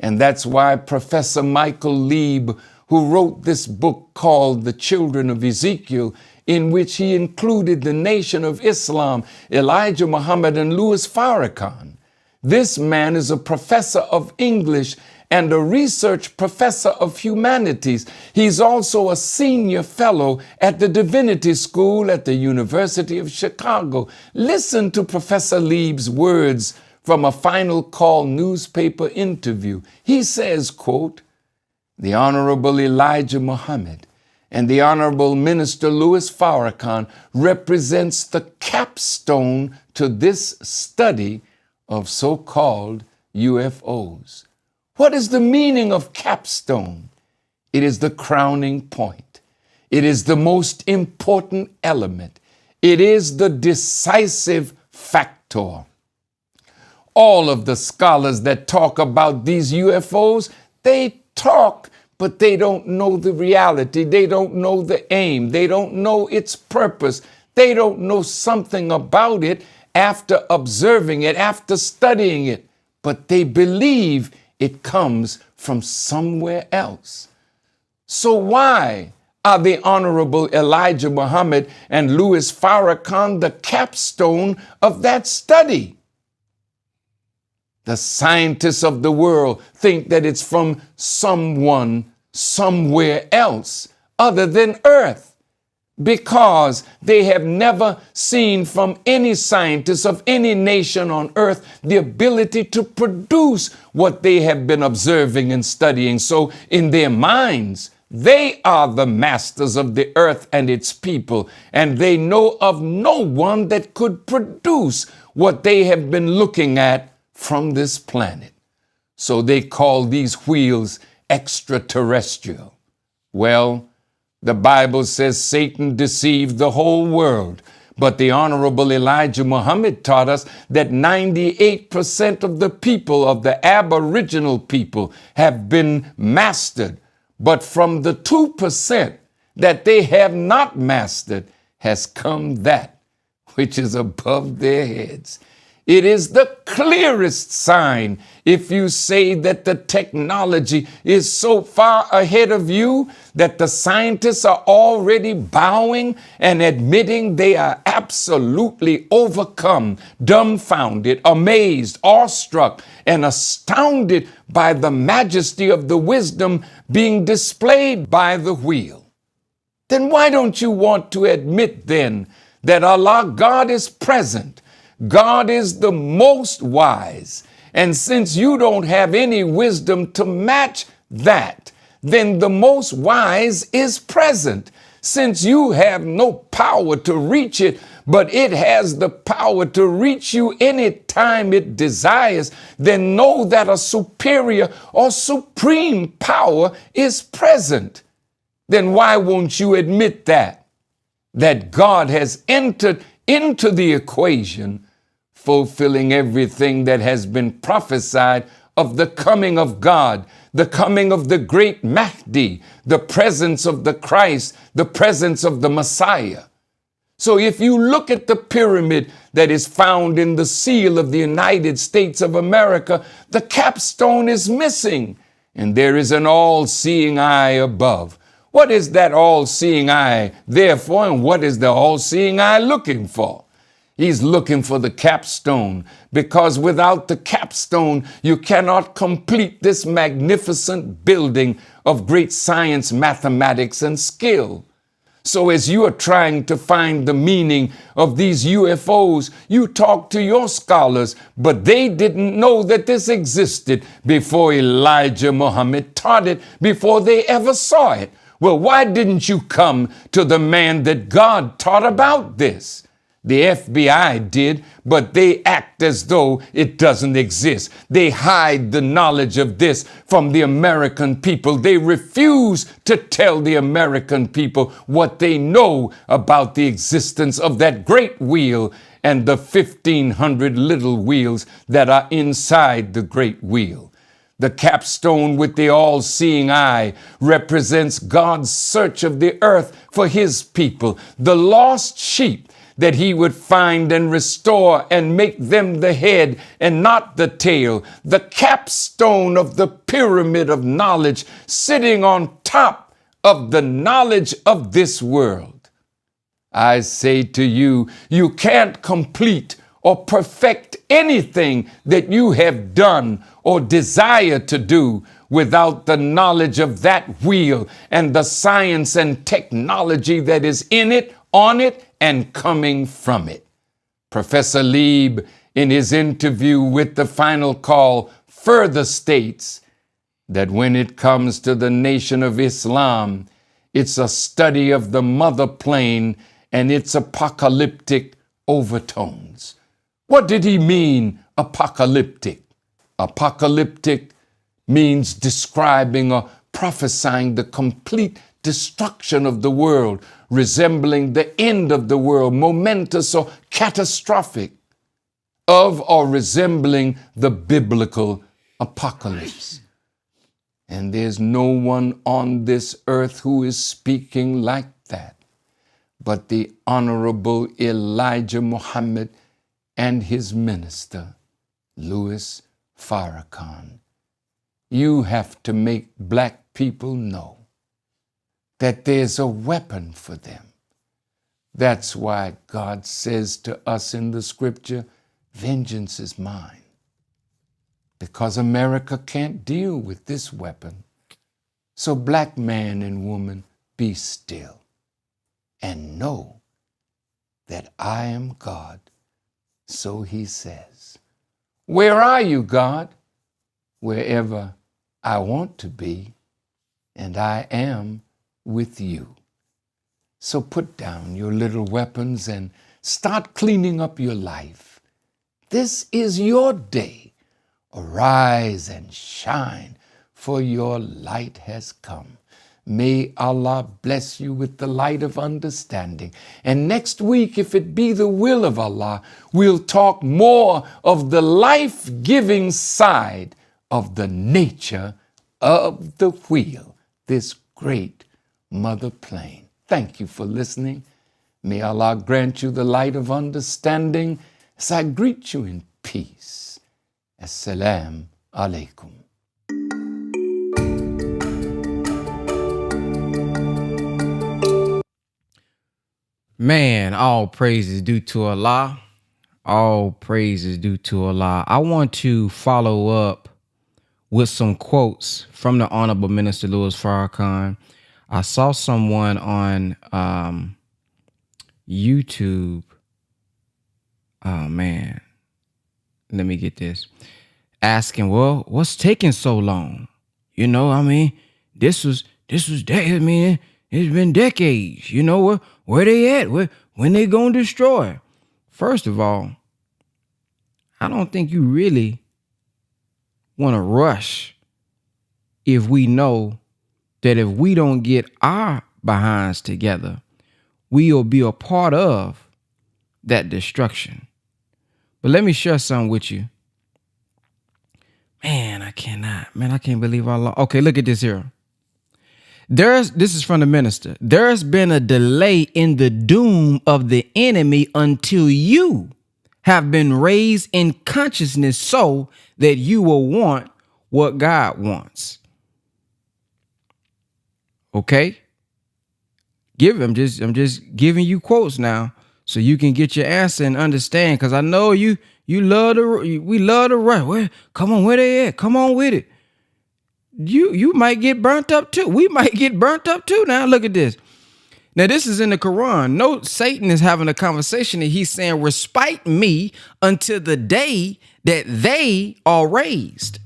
And that's why Professor Michael Lieb, who wrote this book called The Children of Ezekiel, in which he included the Nation of Islam, Elijah Muhammad, and Louis Farrakhan. This man is a professor of English and a research professor of humanities. He's also a senior fellow at the Divinity School at the University of Chicago. Listen to Professor Lieb's words from a Final Call newspaper interview. He says, quote, the Honorable Elijah Muhammad and the Honorable Minister Louis Farrakhan represents the capstone to this study of so-called UFOs. What is the meaning of capstone? It is the crowning point. It is the most important element. It is the decisive factor. All of the scholars that talk about these UFOs, they talk, but they don't know the reality. They don't know the aim. They don't know its purpose. They don't know something about it after observing it, after studying it, but they believe it comes from somewhere else. So why are the Honorable Elijah Muhammad and Louis Farrakhan the capstone of that study? The scientists of the world think that it's from someone somewhere else other than Earth, because they have never seen from any scientist of any nation on earth the ability to produce what they have been observing and studying. So in their minds, they are the masters of the earth and its people, and they know of no one that could produce what they have been looking at from this planet. So they call these wheels extraterrestrial. Well, the Bible says Satan deceived the whole world, but the Honorable Elijah Muhammad taught us that 98% of the people, of the Aboriginal people, have been mastered, but from the 2% that they have not mastered has come that which is above their heads. It is the clearest sign if you say that the technology is so far ahead of you that the scientists are already bowing and admitting they are absolutely overcome, dumbfounded, amazed, awestruck, and astounded by the majesty of the wisdom being displayed by the wheel. Then why don't you want to admit then that Allah, God, is present? God is the most wise. And since you don't have any wisdom to match that, then the most wise is present. Since you have no power to reach it, but it has the power to reach you anytime it desires, then know that a superior or supreme power is present. Then why won't you admit that God has entered into the equation, fulfilling everything that has been prophesied of the coming of God, the coming of the great Mahdi, the presence of the Christ, the presence of the Messiah. So if you look at the pyramid that is found in the seal of the United States of America, the capstone is missing, and there is an all-seeing eye above. What is that all-seeing eye there for, and what is the all-seeing eye looking for? He's looking for the capstone, because without the capstone, you cannot complete this magnificent building of great science, mathematics, and skill. So as you are trying to find the meaning of these UFOs, you talk to your scholars, but they didn't know that this existed before Elijah Muhammad taught it, before they ever saw it. Well, why didn't you come to the man that God taught about this? The FBI did, but they act as though it doesn't exist. They hide the knowledge of this from the American people. They refuse to tell the American people what they know about the existence of that great wheel and the 1,500 little wheels that are inside the great wheel. The capstone with the all-seeing eye represents God's search of the earth for his people, the lost sheep, that he would find and restore and make them the head and not the tail, the capstone of the pyramid of knowledge sitting on top of the knowledge of this world. I say to you, you can't complete or perfect anything that you have done or desire to do without the knowledge of that wheel and the science and technology that is in it, on it, and coming from it. Professor Lieb, in his interview with The Final Call, further states that when it comes to the Nation of Islam, it's a study of the mother plane and its apocalyptic overtones. What did he mean, apocalyptic? Apocalyptic means describing or prophesying the complete destruction of the world, resembling the end of the world, momentous or catastrophic, of or resembling the biblical apocalypse. And there's no one on this earth who is speaking like that but the Honorable Elijah Muhammad and his minister, Louis Farrakhan. You have to make black people know that there's a weapon for them. That's why God says to us in the scripture, vengeance is mine. Because America can't deal with this weapon. So black man and woman, be still and know that I am God. So he says, where are you, God? Wherever I want to be, and I am with you. So put down your little weapons and start cleaning up your life. This is your day. Arise and shine, for your light has come. May Allah bless you with the light of understanding. And next week, if it be the will of Allah, we'll talk more of the life-giving side of the nature of the wheel, this great mother plane. Thank you for listening. May Allah grant you the light of understanding as I greet you in peace. Assalamu alaikum. Man, all praise is due to Allah. All praise is due to Allah. I want to follow up with some quotes from the Honorable Minister Louis Farrakhan. I saw someone on YouTube. Oh, man. Let me get this. Asking, well, what's taking so long? You know, I mean, this was it's been decades. You know, where they at? When they gonna destroy? First of all, I don't think you really want to rush if we know that if we don't get our behinds together, we'll be a part of that destruction. But let me share something with you. Man, cannot. Man, I can't believe Allah. Okay, look at this here. This is from the minister. There's been a delay in the doom of the enemy until you have been raised in consciousness so that you will want what God wants. Okay? I'm just giving you quotes now so you can get your answer and understand, because I know we love to run. Come on, where they at? Come on with it. You might get burnt up too. We might get burnt up too. Now look at this. Now this is in the Quran. Note Satan is having a conversation and he's saying, respite me until the day that they are raised.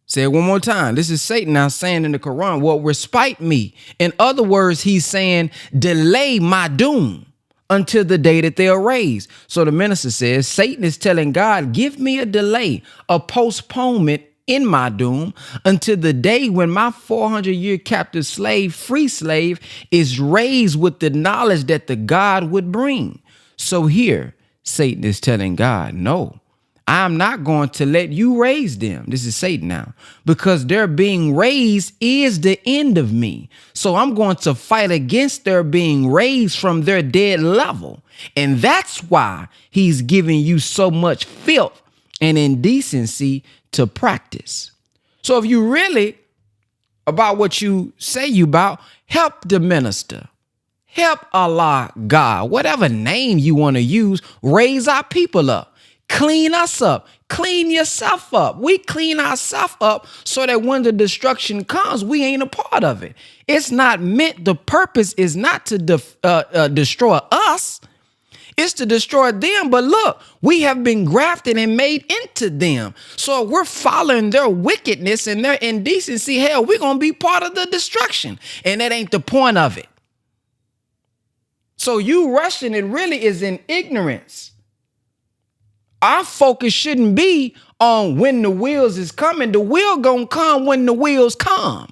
Say it one more time. This is Satan now saying in the Quran, well, respite me. In other words, he's saying, delay my doom until the day that they are raised. So the minister says, Satan is telling God, give me a delay, a postponement in my doom until the day when my 400-year captive slave, free slave, is raised with the knowledge that the God would bring. So here, Satan is telling God, no, I'm not going to let you raise them. This is Satan now, because their being raised is the end of me. So I'm going to fight against their being raised from their dead level. And that's why he's giving you so much filth and indecency to practice. So if you really about what you say you about, help the minister. Help Allah, God, whatever name you want to use, raise our people up. Clean us up. Clean yourself up. We clean ourselves up so that when the destruction comes, we ain't a part of it. It's not meant, the purpose is not to destroy us. It's to destroy them. But look, we have been grafted and made into them. So if we're following their wickedness and their indecency, hell, we're going to be part of the destruction. And that ain't the point of it. So you rushing it really is in ignorance. Our focus shouldn't be on when the wheels is coming. The wheel gonna come when the wheels come.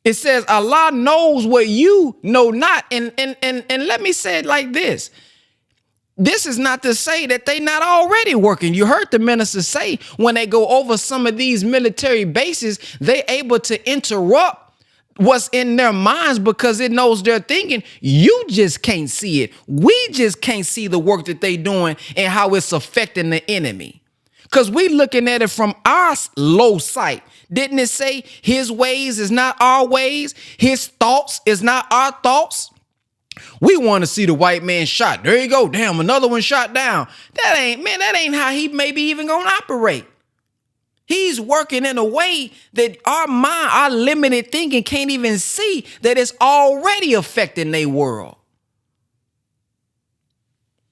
It says Allah knows what you know not. And let me say it like this. This is not to say that they not already working. You heard the minister say when they go over some of these military bases, they able to interrupt what's in their minds because it knows they're thinking. You just can't see it. We just can't see the work that they doing and how it's affecting the enemy. Because we looking at it from our low sight. Didn't it say his ways is not our ways? His thoughts is not our thoughts? We want to see the white man shot. There you go. Damn, another one shot down. That ain't how he maybe even gonna operate. He's working in a way that our mind, our limited thinking can't even see that it's already affecting their world.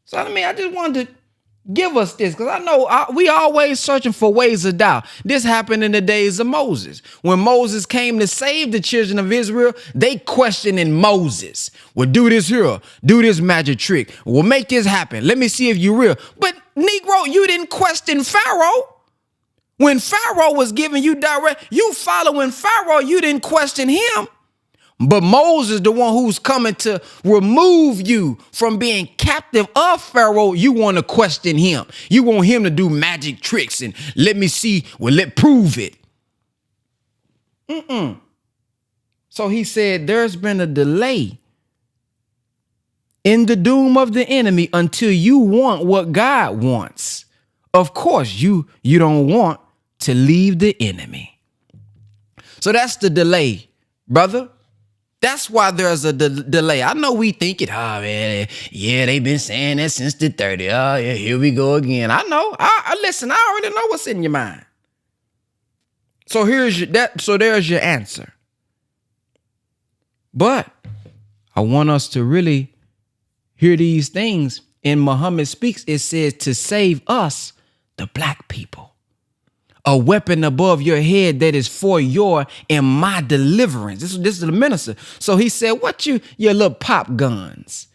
So, I just wanted to give us this because I know we always searching for ways of doubt. This happened in the days of Moses. When Moses came to save the children of Israel, they questioning Moses. Well, do this here. Do this magic trick. Well, make this happen. Let me see if you're real. But Negro, you didn't question Pharaoh. When Pharaoh was giving you direct, you following Pharaoh, you didn't question him. But Moses, the one who's coming to remove you from being captive of Pharaoh, you want to question him. You want him to do magic tricks and let me see, prove it. So he said, there's been a delay in the doom of the enemy until you want what God wants. Of course, you don't want to leave the enemy. So that's the delay, brother. That's why there's a delay. I know we think it, oh man, yeah, they've been saying that since the 30s. Oh yeah, here we go again. I know. I listen, I already know what's in your mind. So there's your answer. But I want us to really hear these things. In Muhammad Speaks, it says to save us, the black people. A weapon above your head that is for your and my deliverance. This is the minister. So he said, what your little pop guns?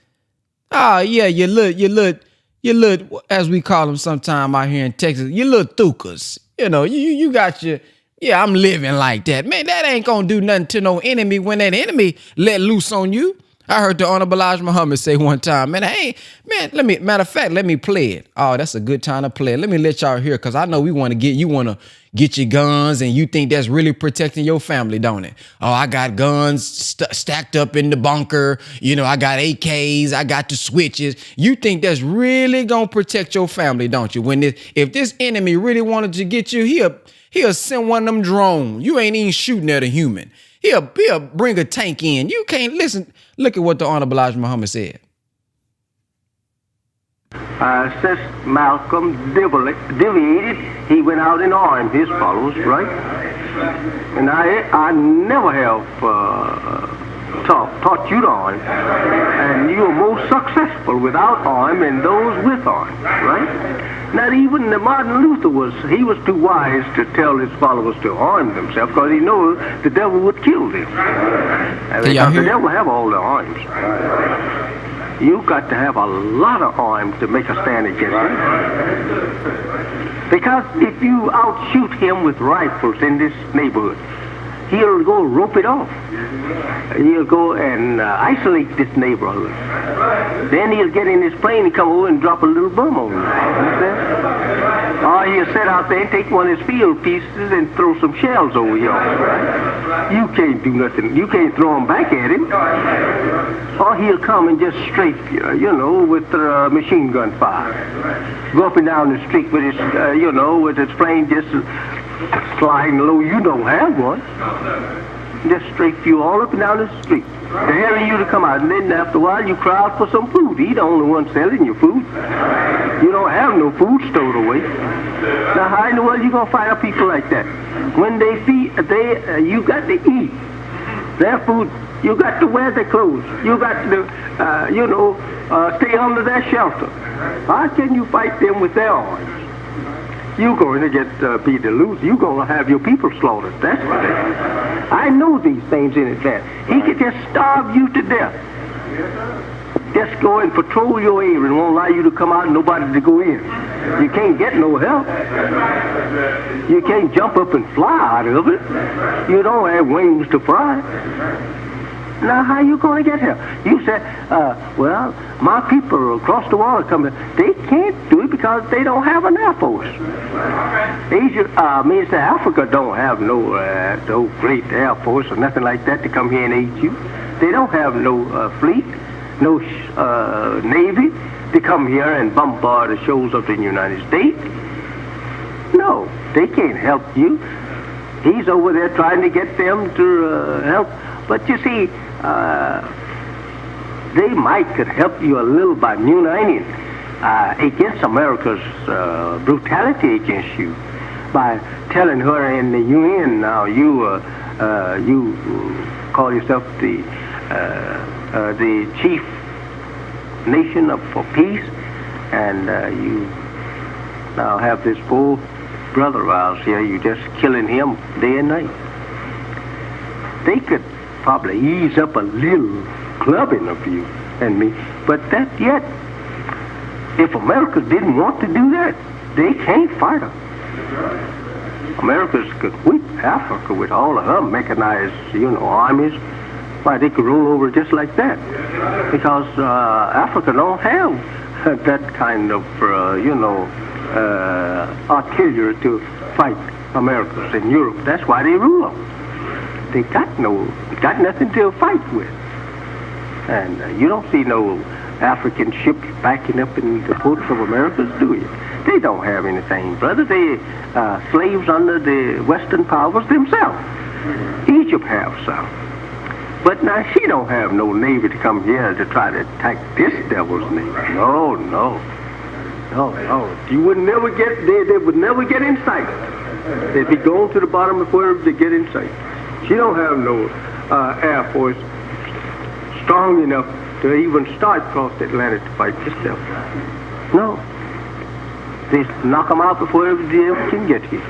Oh yeah, your little, as we call them sometime out here in Texas, your little thukas. You know, you got your, yeah, I'm living like that. Man, that ain't gonna do nothing to no enemy when that enemy let loose on you. I heard the Honorable Elijah Muhammad say one time, man, matter of fact, let me play it. Oh, that's a good time to play it. Let me let y'all hear, because I know you want to get your guns, and you think that's really protecting your family, don't it? Oh, I got guns stacked up in the bunker. You know, I got AKs, I got the switches. You think that's really going to protect your family, don't you? If this enemy really wanted to get you, he'll send one of them drones. You ain't even shooting at a human. He'll bring a tank in. You can't listen. Look at what the Honorable Elijah Muhammad said. Since Malcolm deviated, he went out and armed his followers, right? And I never have taught you to arm. And you are most successful without arm and those with arm, right? Not even Martin Luther was too wise to tell his followers to arm themselves, because he knows the devil would kill them. Because the devil have all the arms. You got to have a lot of arms to make a stand against him. Because if you outshoot him with rifles in this neighborhood, he'll go rope it off. He'll go and isolate this neighborhood. Then he'll get in his plane and come over and drop a little bomb on you. Understand? Or he'll sit out there and take one of his field pieces and throw some shells over you. Right? You can't do nothing. You can't throw them back at him. Or he'll come and just strafe you, with machine gun fire. Go up and down the street with his, with his plane just flying low. You don't have one. Just strafe you all up and down the street. Daring you to come out, and then after a while you cry out for some food. He's the only one selling you food. You don't have no food stowed away. Now how in the world you gonna find out people like that? When they feed, you got to eat their food. You got to wear their clothes. You got to, stay under their shelter. How can you fight them with their arms? You're going to be the loser. You're going to have your people slaughtered. That's what it is. I know these things in advance. He could just starve you to death. Just go and patrol your area and won't allow you to come out and nobody to go in. You can't get no help. You can't jump up and fly out of it. You don't have wings to fly. Now, how you going to get help? You said, well, my people across the water coming. They can't do it because they don't have an Air Force. Africa don't have no great Air Force or nothing like that to come here and aid you. They don't have no fleet, no Navy to come here and bombard the shores of the United States. No, they can't help you. He's over there trying to get them to help. But you see, they could help you a little by uniting against America's brutality against you, by telling her in the UN now you call yourself the chief nation for peace, and you now have this poor brother of ours here. You just killing him day and night. They could probably ease up a little clubbing of you and me, but that yet, if America didn't want to do that, they can't fight us. America could whip Africa with all of her mechanized, armies. Why, they could roll over just like that, because Africa don't have that kind of, artillery to fight Americans in Europe. That's why they rule them. They got nothing to fight with. And you don't see no African ships backing up in the ports of America, do you? They don't have anything, brother. They slaves under the Western powers themselves. Egypt have some. But now she don't have no navy to come here to try to attack this devil's navy. No. You would never get, they would never get in sight. They'd be going to the bottom before they get in sight. She don't have no Air Force strong enough to even start across the Atlantic to fight this devil. No. They knock them out before they ever can get here.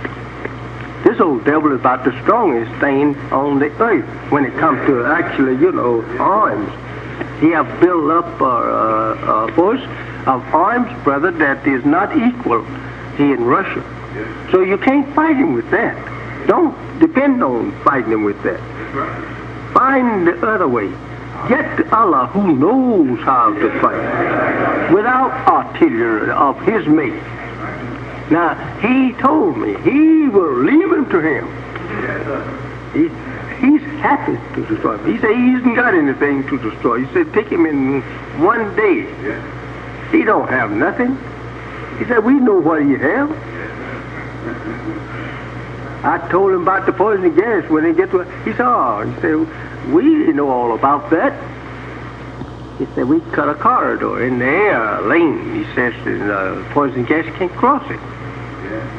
This old devil is about the strongest thing on the earth when it comes to actually, arms. He have built up a force of arms, brother, that is not equal here in Russia. So you can't fight him with that. Don't depend on fighting him with that. Find the other way. get Allah, who knows how to fight, without artillery of his make. Now, he told me he will leave him to him. He's happy to destroy him. He said he hasn't got anything to destroy. He said take him in one day. He don't have nothing. He said we know what he have. I told him about the poison gas when they get to it. He said, oh, he said, we know all about that. He said, we cut a corridor in the air lane. He says, the poison gas can't cross it.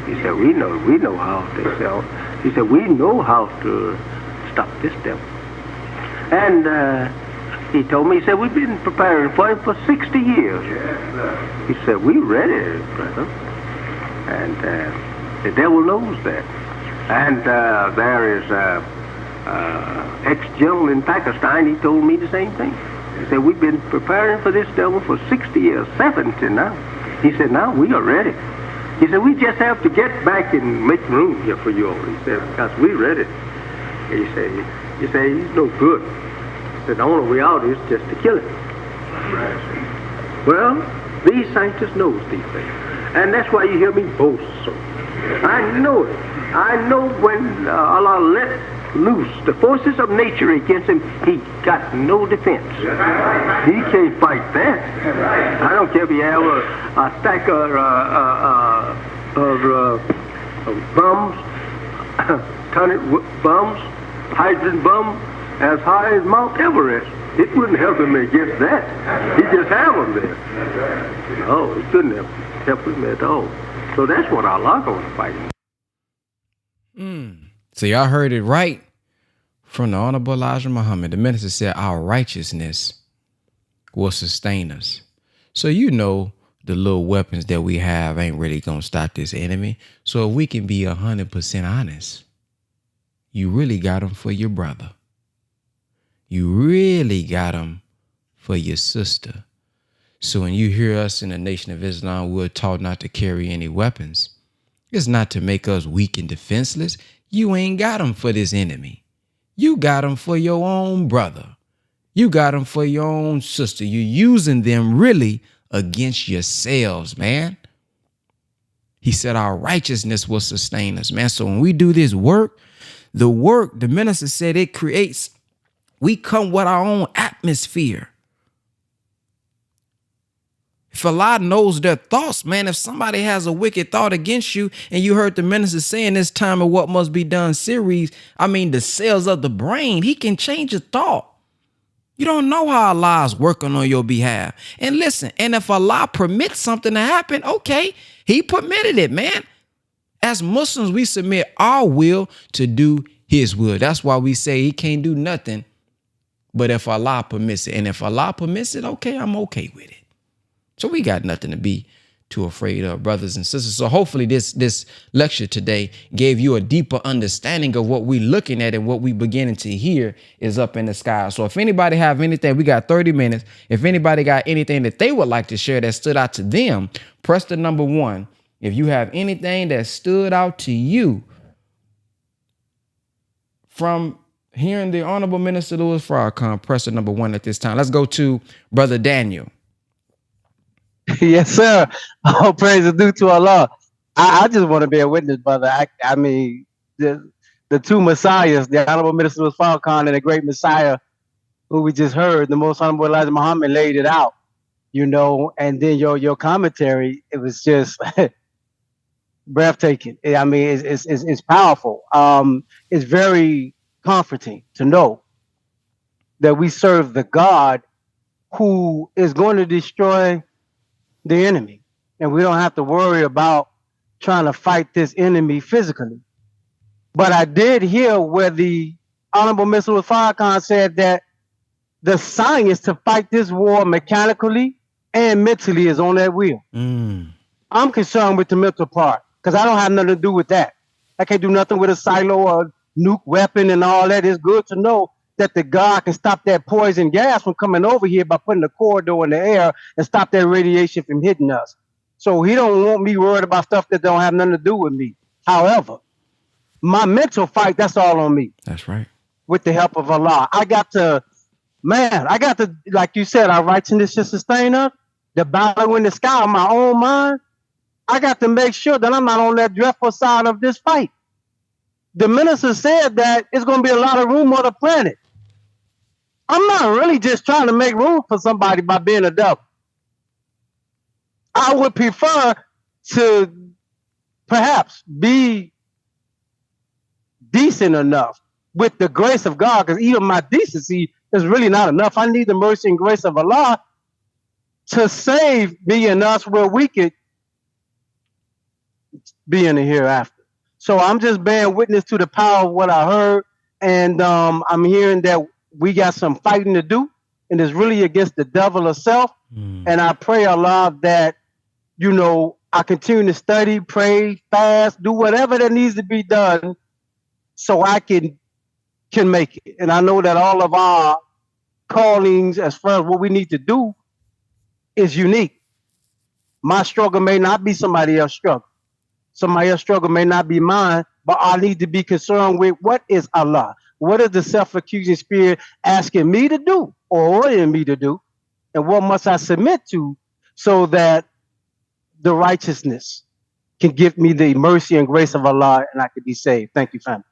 He said, we know how to sell. He said, we know how to stop this devil. And he told me, he said, we've been preparing for him for 60 years. He said, we're ready, brother. And the devil knows that. And there is ex-general in Pakistan, he told me the same thing. He said, we've been preparing for this devil for 60 years, 70 now. He said, now we are ready. He said, we just have to get back and make room here for you all. He said, because we're ready. He said, he's no good. He said, the only way out is just to kill him. Well, these scientists knows these things. And that's why you hear me boast so. I know it. I know when Allah let loose the forces of nature against him, he got no defense. He can't fight that. I don't care if you have a stack of bombs, tonnage bombs, hydrogen bomb as high as Mount Everest. It wouldn't help him against that. He just have them there. No, it couldn't help him at all. So that's what Allah going to fight him. So y'all heard it right from the Honorable Elijah Muhammad. The minister said our righteousness will sustain us. So you know the little weapons that we have ain't really going to stop this enemy. So if we can be 100% honest, you really got them for your brother. You really got them for your sister. So when you hear us in the Nation of Islam, we're taught not to carry any weapons. It's not to make us weak and defenseless. You ain't got them for this enemy. You got them for your own brother. You got them for your own sister. You're using them really against yourselves, man. He said our righteousness will sustain us, man. So when we do this work, the minister said it creates, we come with our own atmosphere. If Allah knows their thoughts, man, if somebody has a wicked thought against you and you heard the minister saying this time of What Must Be Done series, I mean, the cells of the brain, he can change your thought. You don't know how Allah is working on your behalf. And listen, and if Allah permits something to happen, okay, he permitted it, man. As Muslims, we submit our will to do his will. That's why we say he can't do nothing but if Allah permits it. And if Allah permits it, okay, I'm okay with it. So we got nothing to be too afraid of, brothers and sisters. So hopefully this lecture today gave you a deeper understanding of what we're looking at, and what we beginning to hear is up in the sky. So if anybody have anything, we got 30 minutes. If anybody got anything that they would like to share that stood out to them, press the number 1. If you have anything that stood out to you from hearing the Honorable Minister Louis Farrakhan, press the number 1 at this time. Let's go to Brother Daniel. Yes, sir. All praise is due to Allah. I just want to be a witness, brother. I mean, the two messiahs, the Honorable Minister Louis Farrakhan and the great Messiah who we just heard, the Most Honorable Elijah Muhammad laid it out, you know, and then your commentary, it was just breathtaking. I mean, it's powerful. It's very comforting to know that we serve the God who is going to destroy the enemy, and we don't have to worry about trying to fight this enemy physically. But I did hear where the Honorable Mr. Farrakhan said that the science to fight this war mechanically and mentally is on that wheel. I'm concerned with the mental part because I don't have nothing to do with that. I can't do nothing with a silo or nuke weapon and all that. It's good to know that the God can stop that poison gas from coming over here by putting a corridor in the air and stop that radiation from hitting us. So he don't want me worried about stuff that don't have nothing to do with me. However, my mental fight, that's all on me. That's right. With the help of Allah. I got to Man, I got to, like you said, our righteousness should sustain us. The battle in the sky of my own mind. I got to make sure that I'm not on that dreadful side of this fight. The minister said that it's going to be a lot of room on the planet. I'm not really just trying to make room for somebody by being a devil. I would prefer to perhaps be decent enough with the grace of God, because even my decency is really not enough. I need the mercy and grace of Allah to save me and us where we could be in the hereafter. So I'm just bearing witness to the power of what I heard, and I'm hearing that we got some fighting to do, and it's really against the devil herself. And I pray Allah that, you know, I continue to study, pray, fast, do whatever that needs to be done so I can make it. And I know that all of our callings as far as what we need to do is unique. My struggle may not be somebody else's struggle. Somebody else's struggle may not be mine, but I need to be concerned with what is Allah? What is the self-accusing spirit asking me to do or ordering me to do? And what must I submit to so that the righteousness can give me the mercy and grace of Allah and I can be saved? Thank you, family.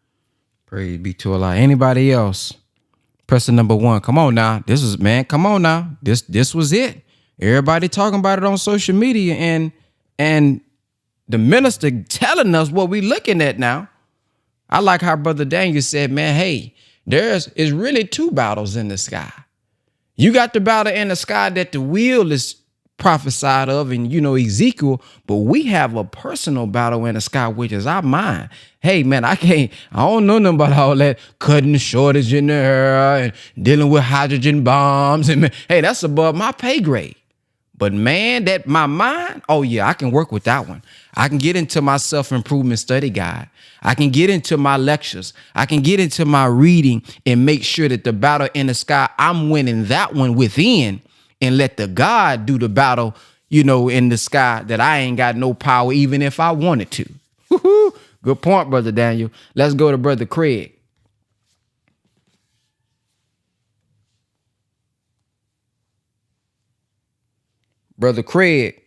Praise be to Allah. Anybody else? Pressing number 1. Come on now. This was, man, come on now. This was it. Everybody talking about it on social media, and the minister telling us what we looking at now. I like how Brother Daniel said, man, hey, is really 2 battles in the sky. You got the battle in the sky that the wheel is prophesied of in, you know, Ezekiel, but we have a personal battle in the sky, which is our mind. Hey, man, I don't know nothing about all that cutting the shortage in the air and dealing with hydrogen bombs. And man, hey, that's above my pay grade. But man, that my mind, oh yeah, I can work with that one. I can get into my self-improvement study guide. I can get into my lectures. I can get into my reading and make sure that the battle in the sky, I'm winning that one within, and let the God do the battle, you know, in the sky that I ain't got no power even if I wanted to. Good point, Brother Daniel. Let's go to Brother Craig. Brother Craig.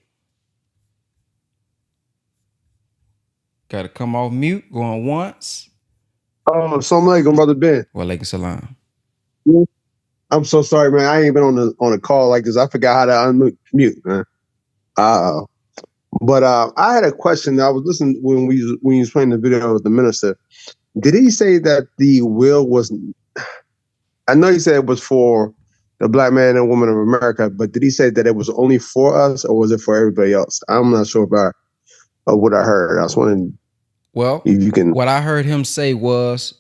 Got to come off mute, going once. Assalamu alaikum, Brother Ben. Wa alaikum salam. I'm so sorry, man. I ain't been on a call like this. I forgot how to unmute, man. But I had a question. I was listening when you was playing the video with the minister. Did he say that the will was? I know he said it was for the black man and woman of America, but did he say that it was only for us, or was it for everybody else? I'm not sure about what I heard. I was wondering. Well, if you can. What I heard him say was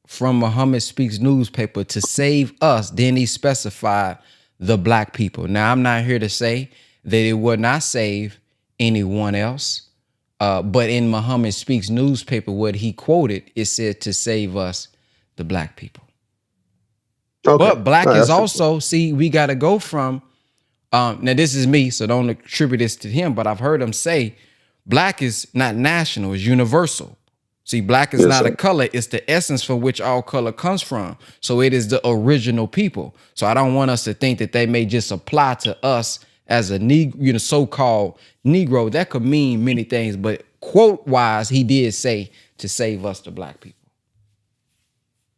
from Muhammad Speaks newspaper to save us. Then he specified the black people. Now, I'm not here to say that it would not save anyone else. But in Muhammad Speaks newspaper, what he quoted, it said to save us, the black people. Okay. But black is also, see, we got to go from, now this is me, so don't attribute this to him, but I've heard him say, black is not national, it's universal. See, black is not a color, it's the essence from which all color comes from. So it is the original people. So I don't want us to think that they may just apply to us as a Negro, so-called Negro. That could mean many things, but quote-wise, he did say to save us, the black people.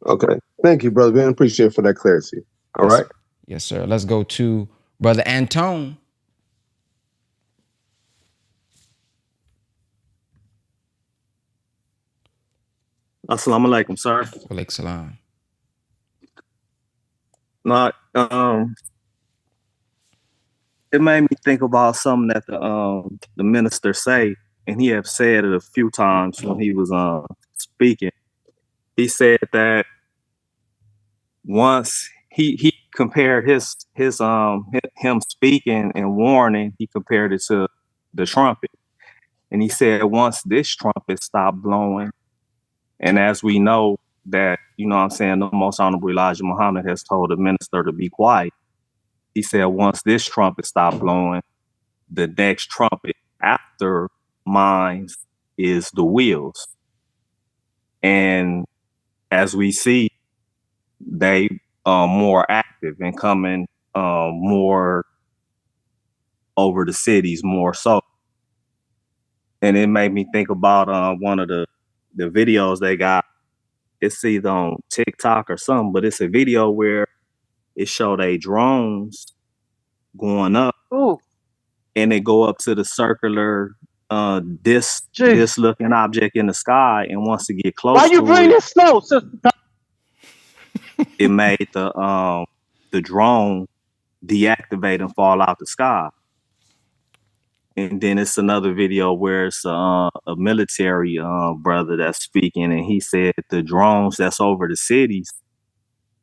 Okay. Thank you, Brother Ben. Appreciate it for that clarity. All right. Yes, sir. Let's go to Brother Antone. Assalamu alaikum, sir. Walaikum salam. It made me think about something that the minister say, and he have said it a few times when he was speaking. He said that once he compared him speaking and warning, he compared it to the trumpet, and he said once this trumpet stopped blowing. And as we know that, you know what I'm saying, the Most Honorable Elijah Muhammad has told the minister to be quiet. He said once this trumpet stopped blowing, the next trumpet after mine is the wheels. And as we see, they more active and coming more over the cities more so. And it made me think about one of the videos they got. It's either on TikTok or something, but it's a video where it showed a drones going up. Ooh. And they go up to the circular disc looking object in the sky, and once it get close, why you bring this snow, sister? It made the drone deactivate and fall out the sky. And then it's another video where it's a military brother that's speaking, and he said the drones that's over the cities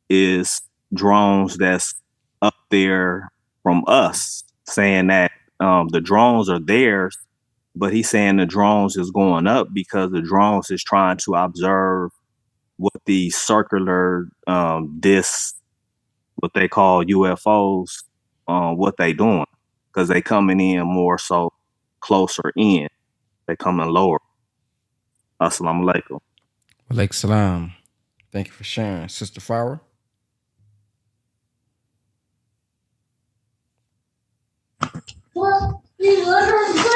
is drones that's up there from us, saying that the drones are theirs, but he's saying the drones is going up because the drones is trying to observe what the circular discs, what they call UFOs, what they doing, because they coming in more so closer in. They coming lower. Assalamu alaikum. Walaikum salam. Thank you for sharing. Sister Farah?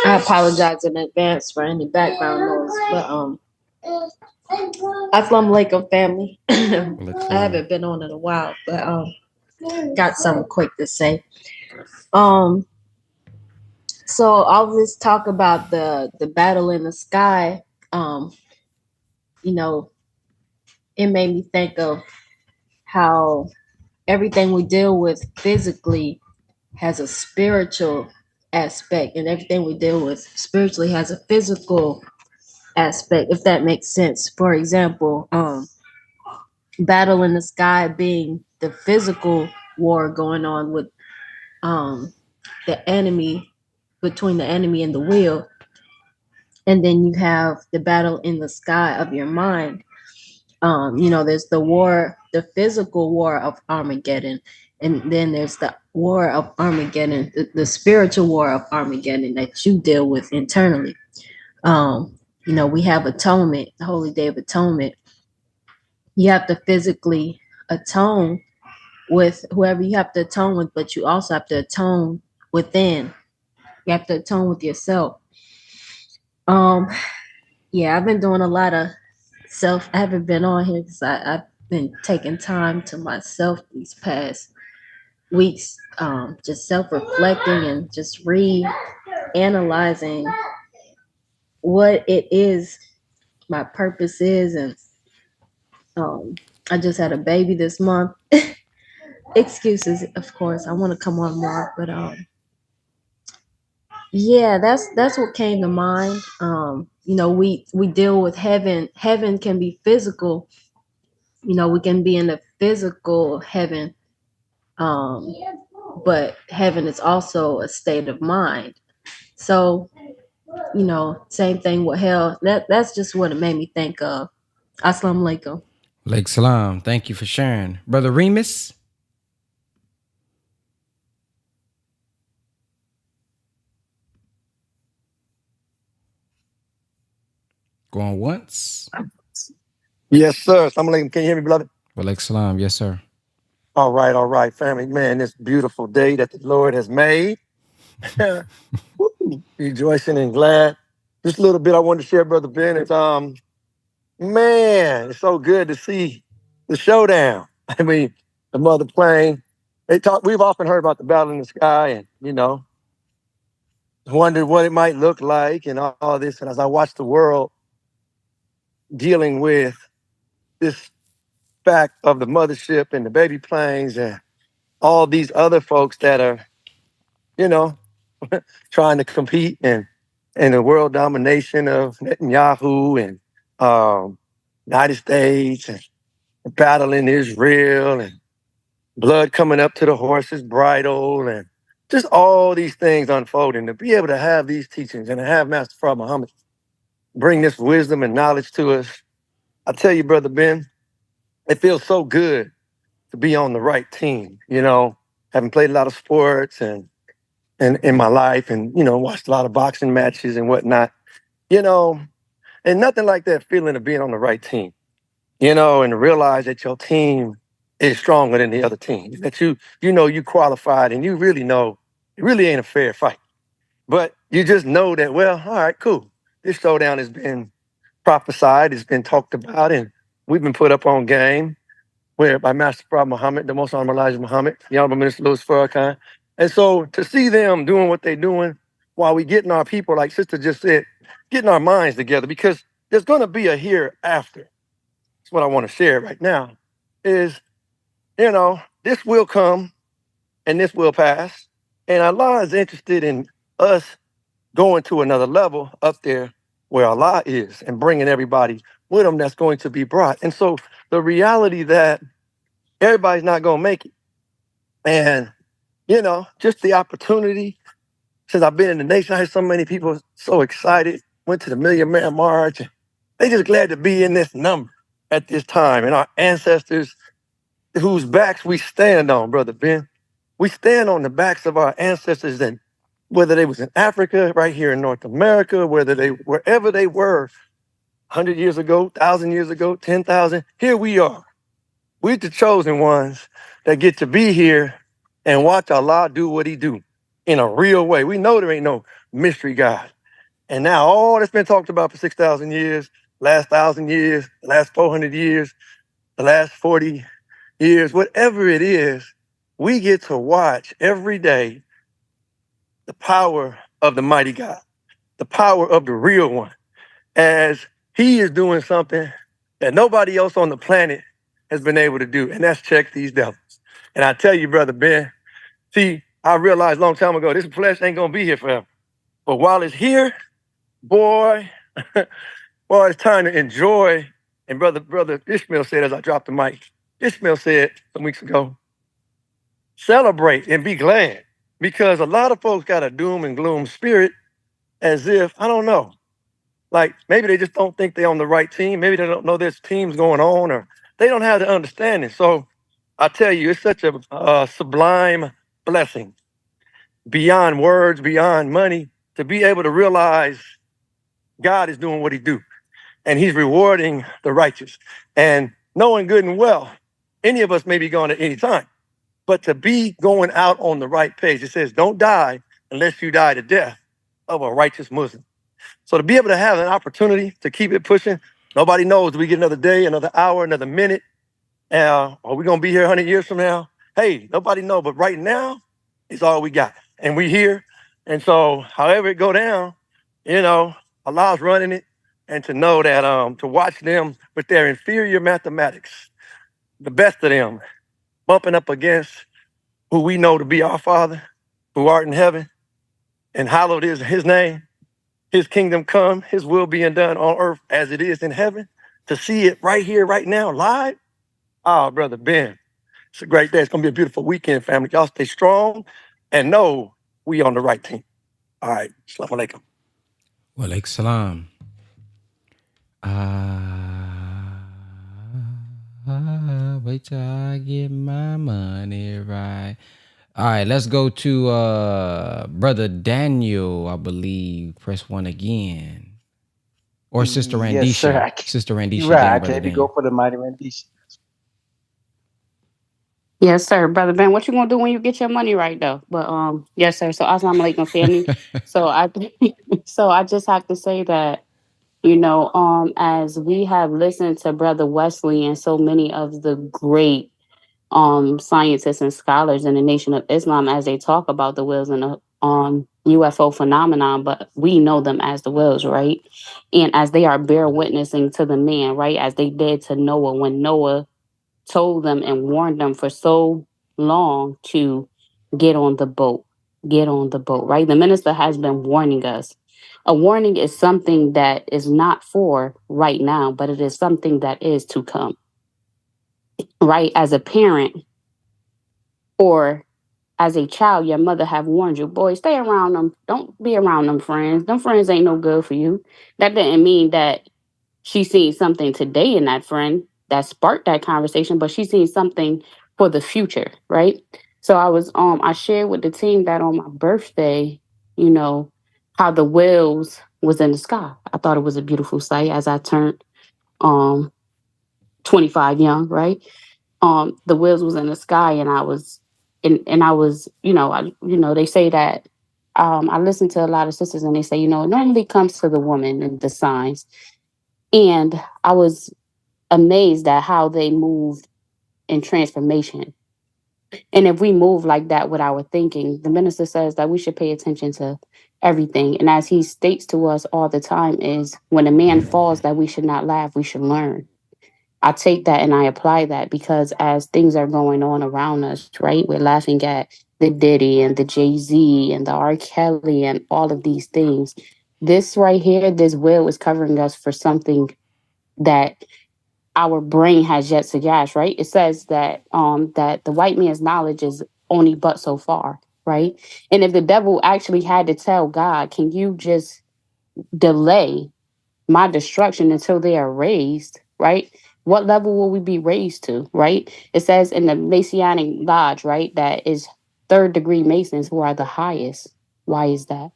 I apologize in advance for any background noise, but Assalamu alaikum, family. I haven't been on in a while, but got something quick to say. So all this talk about the battle in the sky, you know, it made me think of how everything we deal with physically has a spiritual aspect, and everything we deal with spiritually has a physical aspect, if that makes sense. For example, battle in the sky being the physical war going on with the enemy, between the enemy and the will. And then you have the battle in the sky of your mind. You know, there's the war, the physical war of Armageddon. And then there's the war of Armageddon, the spiritual war of Armageddon that you deal with internally. You know, we have atonement, the Holy Day of Atonement. You have to physically atone with whoever you have to atone with, but you also have to atone within. You have to atone with yourself. Yeah, I've been doing a lot of self. I haven't been on here because I've been taking time to myself these past weeks, just self-reflecting and just reanalyzing what it is, my purpose is, and I just had a baby this month. Excuses, of course. I want to come on more, but yeah, that's what came to mind. You know, we deal with heaven. Heaven can be physical. You know, we can be in the physical heaven, but heaven is also a state of mind. So, you know, same thing with hell. That's just what it made me think of. Assalamu alaikum. Walaikum salam. Thank you for sharing. Brother Remus? Going once? Yes, sir. Assalamu alaikum. Can you hear me, beloved? Walaikum salam. Yes, sir. All right, family. Man, this beautiful day that the Lord has made. Rejoicing and glad. Just a little bit I wanted to share, Brother Ben. It's man, it's so good to see the showdown. I mean, the mother plane. We've often heard about the battle in the sky and, you know, wondered what it might look like and all this. And as I watch the world dealing with this fact of the mothership and the baby planes and all these other folks that are, you know, trying to compete and the world domination of Netanyahu and United States and battling Israel and blood coming up to the horse's bridle and just all these things unfolding. To be able to have these teachings and to have Master Farrakhan Muhammad bring this wisdom and knowledge to us, I tell you, Brother Ben, it feels so good to be on the right team, you know, having played a lot of sports and in my life and, you know, watched a lot of boxing matches and whatnot, you know, and nothing like that feeling of being on the right team, you know, and to realize that your team is stronger than the other team. That you know you qualified and you really know it really ain't a fair fight. But you just know that, well, all right, cool. This showdown has been prophesied, it's been talked about, and we've been put up on game where by Master Prophet Muhammad, the Most Honorable Elijah Muhammad, the Honorable Minister Louis Farrakhan. And so to see them doing what they're doing while we getting our people, like Sister just said, getting our minds together, because there's going to be a hereafter. That's what I want to share right now is, this will come and this will pass. And Allah is interested in us going to another level up there where Allah is and bringing everybody with him that's going to be brought. And so the reality that everybody's not going to make it. And, just the opportunity, since I've been in the nation, I heard so many people so excited, went to the Million Man March. And they just glad to be in this number at this time. And our ancestors whose backs we stand on, Brother Ben. We stand on the backs of our ancestors, and whether they was in Africa, right here in North America, wherever they were 100 years ago, 1,000 years ago, 10,000, here we are. We're the chosen ones that get to be here and watch Allah do what he do in a real way. We know there ain't no mystery God. And now all that's been talked about for 6,000 years, last 1,000 years, the last 400 years, the last 40 years, whatever it is, we get to watch every day the power of the mighty God, the power of the real one, as he is doing something that nobody else on the planet has been able to do, and that's check these devils. And I tell you, Brother Ben, see, I realized a long time ago, this flesh ain't gonna be here forever. But while it's here, boy, boy, it's time to enjoy. And brother Ishmael said, as I dropped the mic, Ishmael said some weeks ago, celebrate and be glad, because a lot of folks got a doom and gloom spirit, as if, I don't know, like maybe they just don't think they're on the right team. Maybe they don't know there's teams going on, or they don't have the understanding. So I tell you, it's such a sublime blessing beyond words, beyond money, to be able to realize God is doing what he do, and he's rewarding the righteous. And knowing good and well, any of us may be gone at any time, but to be going out on the right page, it says, don't die unless you die the death of a righteous Muslim. So to be able to have an opportunity to keep it pushing, nobody knows, do we get another day, another hour, another minute? Are we going to be here 100 years from now? Hey, nobody know, but right now, it's all we got. And we here. And so however it go down, Allah's running it. And to know that, to watch them with their inferior mathematics, the best of them, bumping up against who we know to be our Father, who art in heaven, and hallowed is his name. His kingdom come, his will being done on earth as it is in heaven. To see it right here, right now, live. Oh, Brother Ben, it's a great day. It's going to be a beautiful weekend, family. Y'all stay strong and know we on the right team. All right. Assalamu alaikum. Wa alaikum salam. Wait till I get my money right. All right, let's go to Brother Daniel, I believe. Press 1 again. Or Sister Randisha. Yes, sir. Sister Randisha. You're right. I Brother can't be Daniel. go for the mighty Randisha. Yes, sir, Brother Ben. What you gonna do when you get your money right, though? But yes, sir. So assalamu alaikum, family. So I just have to say that, as we have listened to Brother Wesley and so many of the great scientists and scholars in the Nation of Islam, as they talk about the whales and the UFO phenomenon, but we know them as the whales, right? And as they are bear witnessing to the man, right? As they did to Noah when Noah told them and warned them for so long to get on the boat, right? The minister has been warning us. A warning is something that is not for right now, but it is something that is to come, right? As a parent or as a child, your mother have warned you, boy, stay around them. Don't be around them friends. Them friends ain't no good for you. That didn't mean that she seen something today in that friend that sparked that conversation, but she seen something for the future, right? So I shared with the team that on my birthday, how the whales was in the sky. I thought it was a beautiful sight as I turned 25 young, right? the wheels was in the sky, and I was, and I was, they say that, I listen to a lot of sisters, and they say, it normally comes to the woman and the signs. And I was amazed at how they moved in transformation. And if we move like that with our thinking, the minister says that we should pay attention to everything. And as he states to us all the time, is when a man falls, that we should not laugh, we should learn. I take that and I apply that, because as things are going on around us, right, we're laughing at the Diddy and the Jay-Z and the R. Kelly and all of these things. This right here, this will is covering us for something that our brain has yet to grasp, right? It says that that the white man's knowledge is only but so far, right? And if the devil actually had to tell God, can you just delay my destruction until they are raised, right? What level will we be raised to, right? It says in the Masonic Lodge, right, that is third degree Masons who are the highest. Why is that?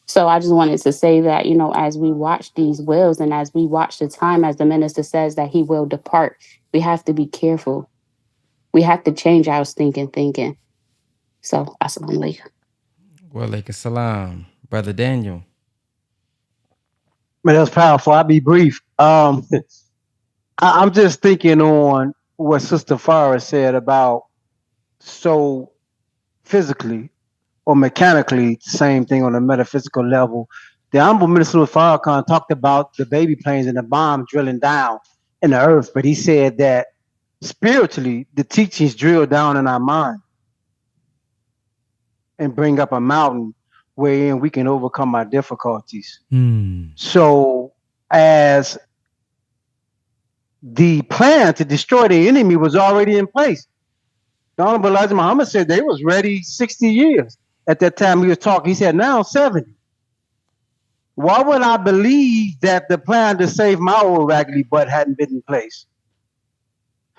So I just wanted to say that, as we watch these wills and as we watch the time, as the minister says that he will depart, we have to be careful. We have to change our thinking. So, assalamu alaikum. Wa alaikum salam, Brother Daniel. Man, that's powerful. I'll be brief. I'm just thinking on what Sister Farah said about, so physically or mechanically, same thing on a metaphysical level. The Honorable Minister Farrakhan talked about the baby planes and the bomb drilling down in the earth, but he said that spiritually, the teachings drill down in our mind and bring up a mountain wherein we can overcome our difficulties. So as the plan to destroy the enemy was already in place, the Honorable Elijah Muhammad said they was ready 60 years. At that time he was talking, he said now 70. Why would I believe that the plan to save my old raggedy butt hadn't been in place?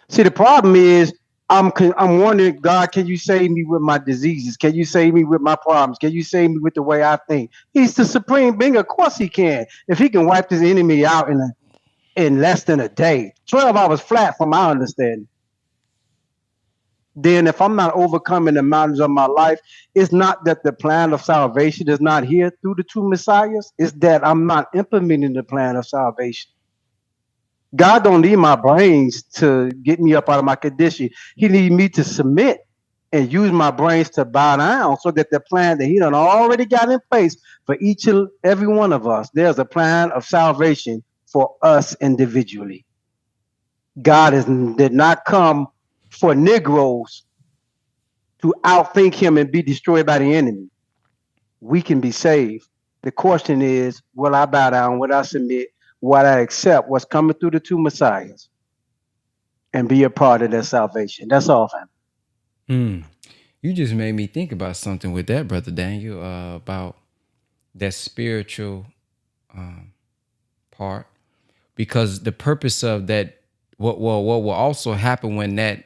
See, the problem is I'm wondering, God, can you save me with my diseases? Can you save me with my problems? Can you save me with the way I think? He's the supreme being. Of course he can. If he can wipe his enemy out in less than a day, 12 hours flat from my understanding, then if I'm not overcoming the mountains of my life, it's not that the plan of salvation is not here through the two messiahs. It's that I'm not implementing the plan of salvation. God don't need my brains to get me up out of my condition. He need me to submit and use my brains to bow down, so that the plan that he done already got in place for each and every one of us, there's a plan of salvation for us individually. God did not come for Negroes to outthink him and be destroyed by the enemy. We can be saved. The question is, will I bow down? Will I submit? Will I accept what's coming through the two messiahs and be a part of their salvation? That's all, family. You just made me think about something with that, Brother Daniel, about that spiritual part, because the purpose of that, what will also happen when that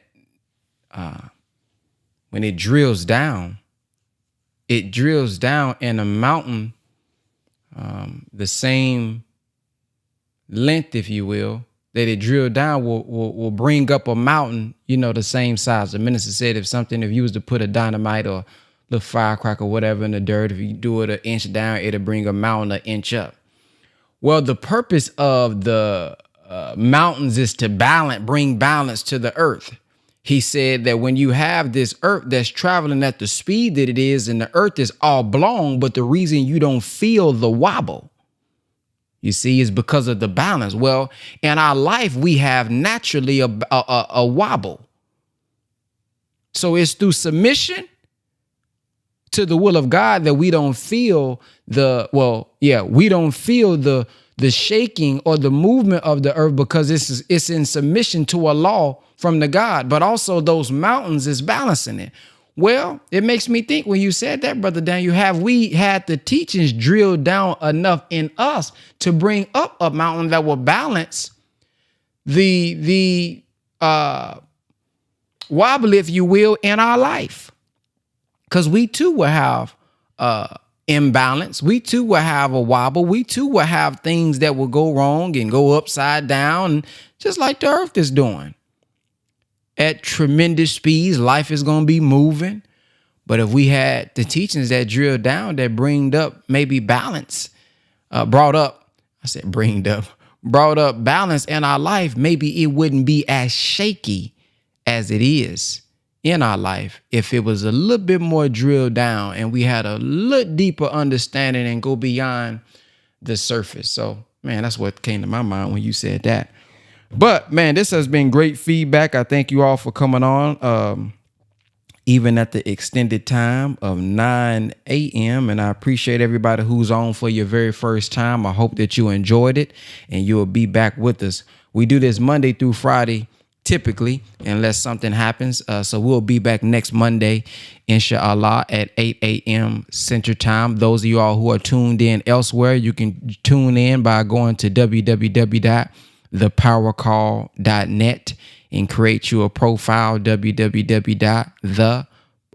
when it drills down in a mountain, the same length, if you will, that it drilled down will bring up a mountain, the same size. The minister said if you was to put a dynamite or a little firecracker or whatever in the dirt, if you do it an inch down, it'll bring a mountain an inch up. Well, the purpose of the mountains is to bring balance to the earth. He said that when you have this earth that's traveling at the speed that it is, and the earth is all blown, but the reason you don't feel the wobble, you see, is because of the balance. Well, in our life, we have naturally a wobble. So it's through submission to the will of God that we don't feel the shaking or the movement of the earth, because it's in submission to a law from the God. But also those mountains is balancing it. Well, it makes me think when you said that, Brother Daniel, have we had the teachings drilled down enough in us to bring up a mountain that will balance the wobble, if you will, in our life? Because we too will have imbalance. We too will have a wobble. We too will have things that will go wrong and go upside down, just like the earth is doing. at tremendous speeds. Life is going to be moving. But if we had the teachings that drill down, that brought up maybe balance, brought up balance in our life, maybe it wouldn't be as shaky as it is in our life if it was a little bit more drilled down and we had a little deeper understanding and go beyond the surface. So, man, that's what came to my mind when you said that. But, man, this has been great feedback. I thank you all for coming on, even at the extended time of 9 a.m. And I appreciate everybody who's on for your very first time. I hope that you enjoyed it and you'll be back with us. We do this Monday through Friday, typically, unless something happens. So we'll be back next Monday, inshallah, at 8 a.m. Central Time. Those of you all who are tuned in elsewhere, you can tune in by going to www.thepowercall.net and create you a profile, www.the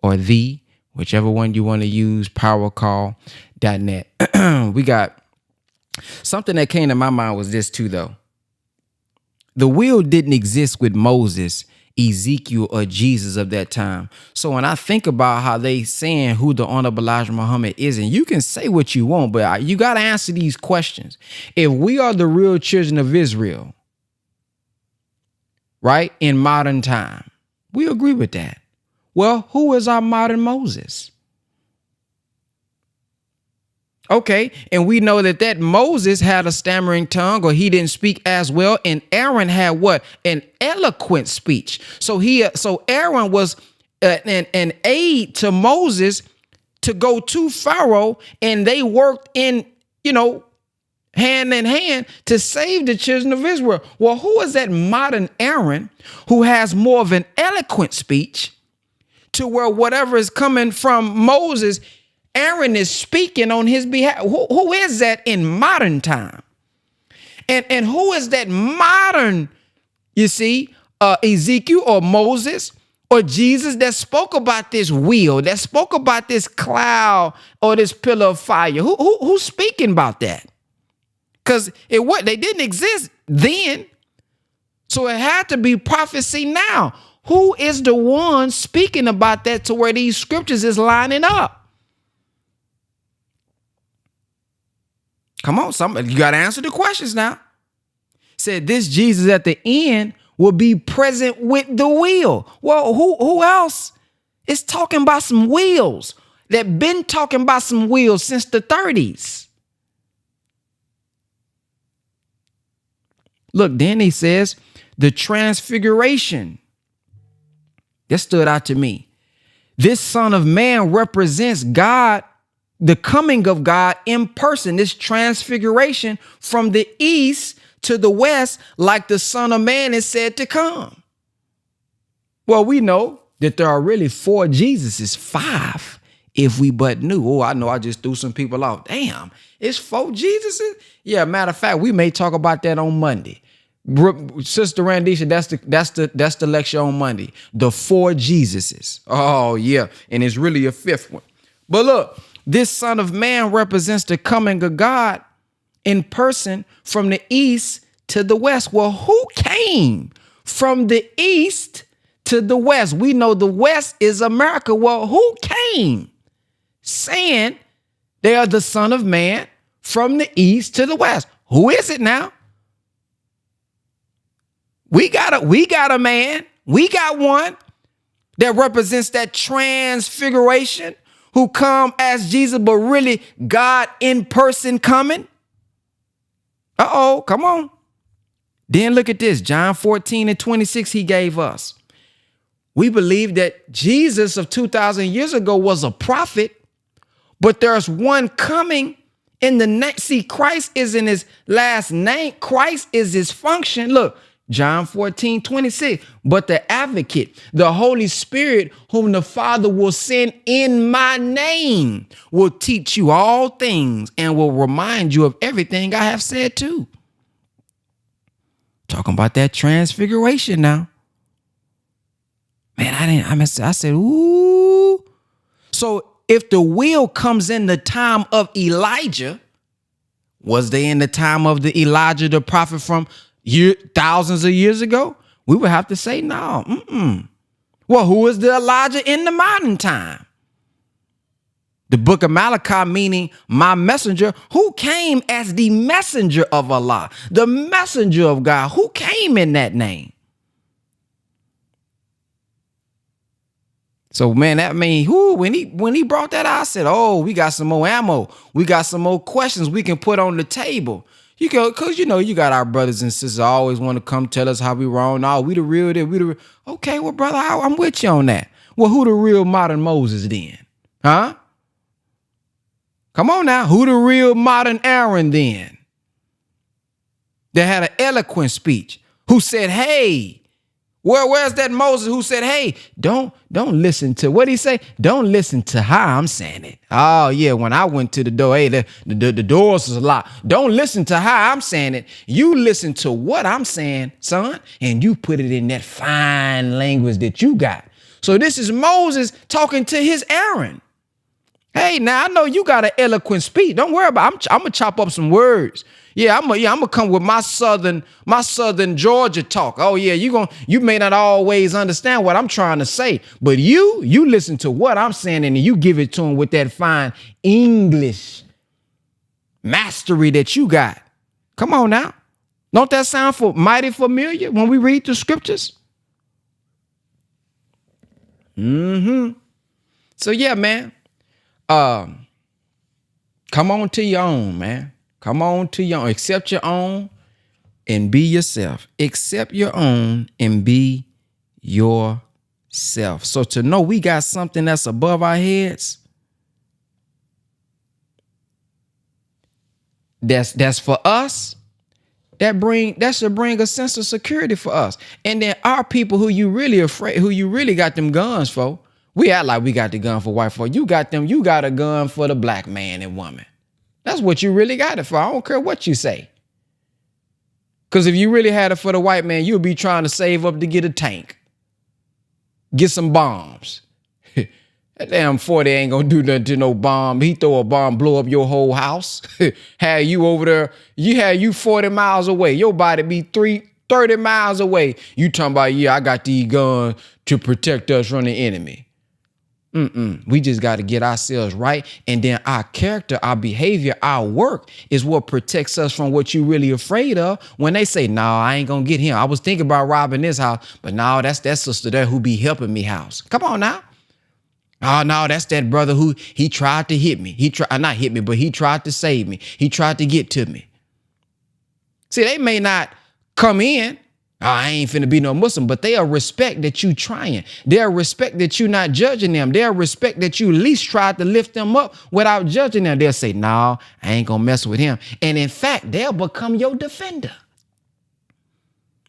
or the, whichever one you want to use, powercall.net. We got something that came to my mind was this too, though. The will didn't exist with Moses, Ezekiel, or Jesus of that time. So when I think about how they saying who the Honorable Elijah Muhammad is, and you can say what you want, but you got to answer these questions. If we are the real children of Israel, right, in modern time, we agree with that. Well, who is our modern Moses? Okay, and we know that Moses had a stammering tongue, or he didn't speak as well, and Aaron had what? An eloquent speech. So Aaron was an aid to Moses to go to Pharaoh, and they worked in, hand in hand to save the children of Israel. Well, who is that modern Aaron who has more of an eloquent speech to where whatever is coming from Moses, Aaron is speaking on his behalf? Who is that in modern time? And who is that modern, Ezekiel or Moses or Jesus that spoke about this wheel, that spoke about this cloud or this pillar of fire? Who's speaking about that? Because they didn't exist then. So it had to be prophecy now. Who is the one speaking about that to where these scriptures is lining up? Come on, somebody, you got to answer the questions now. Said this Jesus at the end will be present with the wheel. Well, who else is talking about some wheels that been talking about some wheels since the 30s? Look, then he says the transfiguration. That stood out to me. This Son of Man represents God, the coming of God in person. This transfiguration from the east to the west, like the Son of Man is said to come. Well, we know that there are really 4 Jesuses, 5, if we but knew. Oh, I know I just threw some people off. Damn, it's 4 Jesuses? Yeah, matter of fact, we may talk about that on Monday. Sister Randisha, that's the lecture on Monday. The 4 Jesuses. Oh, yeah. And it's really a 5th one. But look, this Son of Man represents the coming of God in person from the east to the west. Well, who came from the east to the west? We know the west is America. Well, who came saying they are the Son of Man from the east to the west? Who is it now? We got a man. We got one that represents that transfiguration, who come as Jesus, but really God in person coming. Uh-oh, come on. Then look at this, John 14:26 he gave us. We believe that Jesus of 2,000 years ago was a prophet, but there's one coming in the next. See, Christ is in his last name. Christ is his function. Look, John 14:26, but the advocate, the Holy Spirit, whom the Father will send in my name, will teach you all things and will remind you of everything I have said too. Talking about that transfiguration now. Man, I said, ooh. So if the will comes in the time of Elijah, was they in the time of the Elijah, the prophet from thousands of years ago? we would have to say no. Well, who is the Elijah in the modern time? The book of Malachi, meaning my messenger, who came as the messenger of Allah, the messenger of God, who came in that name. So, man, that mean, when he brought that out, I said, oh, we got some more ammo. We got some more questions we can put on the table. Because, you got our brothers and sisters always want to come tell us how we wrong. No, we the real. Okay, well, brother, I'm with you on that. Well, who the real modern Moses then? Huh? Come on now. Who the real modern Aaron then? That had an eloquent speech. Who said, hey, where's that Moses who said, hey, don't listen to, what did he say? Don't listen to how I'm saying it. Oh, yeah, when I went to the door, hey, the doors was locked. Don't listen to how I'm saying it. You listen to what I'm saying, son, and you put it in that fine language that you got. So this is Moses talking to his Aaron. Hey, now I know you got an eloquent speech. Don't worry about it. I'm gonna chop up some words. I'm gonna come with my southern Georgia talk. Oh yeah, you may not always understand what I'm trying to say, but you listen to what I'm saying and you give it to him with that fine English mastery that you got. Come on now. Don't that sound mighty familiar when we read the scriptures? So yeah, man. Come on to your own, man. Come on to your own. Accept your own and be yourself. Accept your own and be yourself. So to know we got something that's above our heads, that's for us, that should bring a sense of security for us. And then our people who you really afraid, who you really got them guns for, we act like we got the gun for white folk. You got a gun for the black man and woman. That's what you really got it for. I don't care what you say. Because if you really had it for the white man, you'll be trying to save up to get a tank. Get some bombs. That damn 40 ain't gonna do nothing to no bomb. He throw a bomb, blow up your whole house. Had you over there, you 40 miles away. Your body be 30 miles away. You talking about, yeah, I got these guns to protect us from the enemy. We just got to get ourselves right. And then our character, our behavior, our work is what protects us from what you really afraid of. When they say, no, I ain't going to get him. I was thinking about robbing this house, but no, that's that sister there who be helping me house. Come on now. Oh, no, that's that brother who he tried to hit me. He tried not hit me, but he tried to save me. He tried to get to me. See, they may not come in. Oh, I ain't finna be no Muslim, but they'll respect that you trying. They'll respect that you not judging them. They'll respect that you at least tried to lift them up without judging them. They'll say, no, I ain't gonna mess with him. And in fact, they'll become your defender.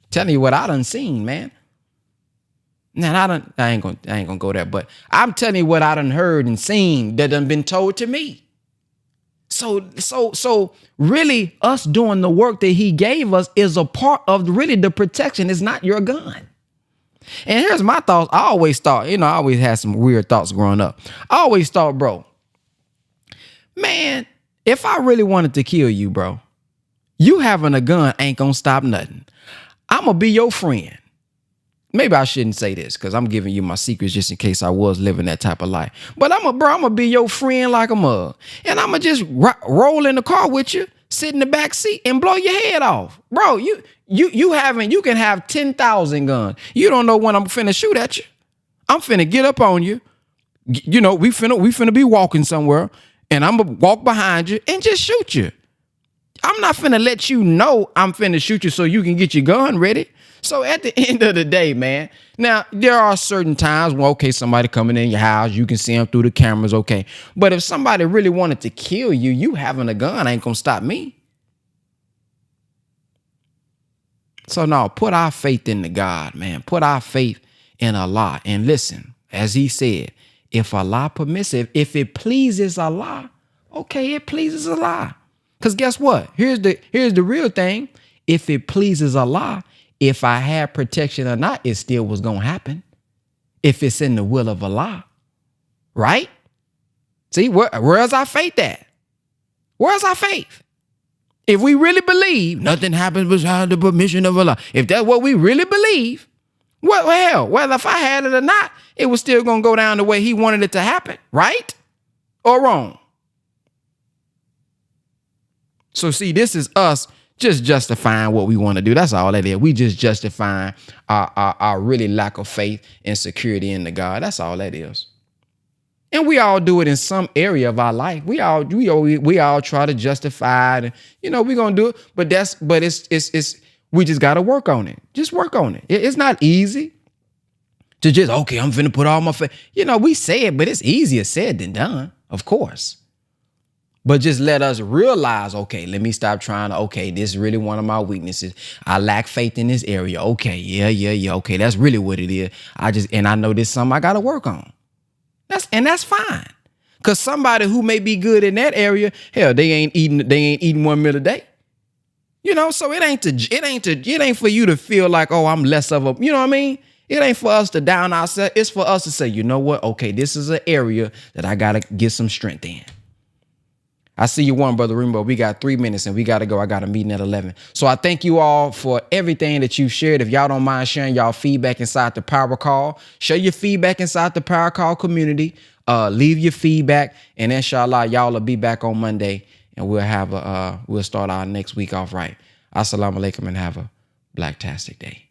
Telling you what I done seen, man. Now I ain't gonna go there, but I'm telling you what I done heard and seen that done been told to me. So really us doing the work that he gave us is a part of really the protection. It's not your gun. And here's my thoughts. I always thought, I always had some weird thoughts growing up. I always thought, bro, man, if I really wanted to kill you, bro, you having a gun ain't gonna stop nothing. I'm gonna be your friend. Maybe I shouldn't say this because I'm giving you my secrets just in case I was living that type of life. But I'm gonna be your friend like a mug. And I'm gonna just roll in the car with you, sit in the back seat and blow your head off. Bro, you can have 10,000 guns. You don't know when I'm finna shoot at you. I'm finna get up on you. We finna be walking somewhere and I'm gonna walk behind you and just shoot you. I'm not finna let you know I'm finna shoot you so you can get your gun ready. So at the end of the day, man, now there are certain times when, okay, somebody coming in your house, you can see them through the cameras, okay. But if somebody really wanted to kill you, you having a gun ain't gonna stop me. So no, put our faith in the God, man. Put our faith in Allah. And listen, as he said, if Allah permits it, if it pleases Allah, okay, it pleases Allah. Because guess what? Here's the real thing. If it pleases Allah, if I had protection or not, it still was going to happen. If it's in the will of Allah. Right? See, where's our faith at? Where's our faith? If we really believe nothing happens without the permission of Allah, if that's what we really believe, well, hell, whether if I had it or not, it was still going to go down the way he wanted it to happen, right? Or wrong? So see, this is us just justifying what we want to do. That's all that is. We just justifying our really lack of faith and security in the God. That's all that is. And we all do it in some area of our life. We all try to justify it. And, we're gonna do it. But it's we just gotta work on it. Just work on it. It's not easy to just, okay, I'm finna put all my faith. We say it, but it's easier said than done, of course. But just let us realize, okay, let me stop trying to, okay, this is really one of my weaknesses. I lack faith in this area. Okay, yeah. Okay, that's really what it is. I know this is something I gotta work on. That's fine. Cause somebody who may be good in that area, hell, they ain't eating 1 meal a day. So it ain't for you to feel like, oh, I'm less of a, you know what I mean? It ain't for us to down ourselves. It's for us to say, you know what? Okay, this is an area that I gotta get some strength in. I see you one, Brother Rainbow. We got 3 minutes and we got to go. I got a meeting at 11. So I thank you all for everything that you shared. If y'all don't mind sharing y'all feedback inside the Power Call, share your feedback inside the Power Call community. Leave your feedback, and inshallah, y'all will be back on Monday, and we'll start our next week off right. Assalamu alaikum, and have a blacktastic day.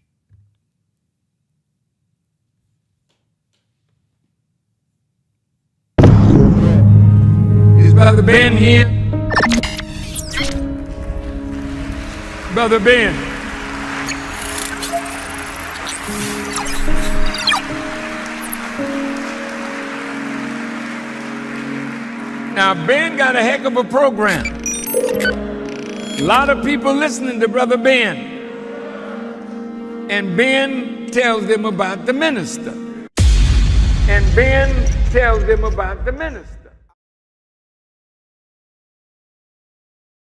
Is Brother Ben here? Brother Ben. Now, Ben got a heck of a program. A lot of people listening to Brother Ben. And Ben tells them about the minister.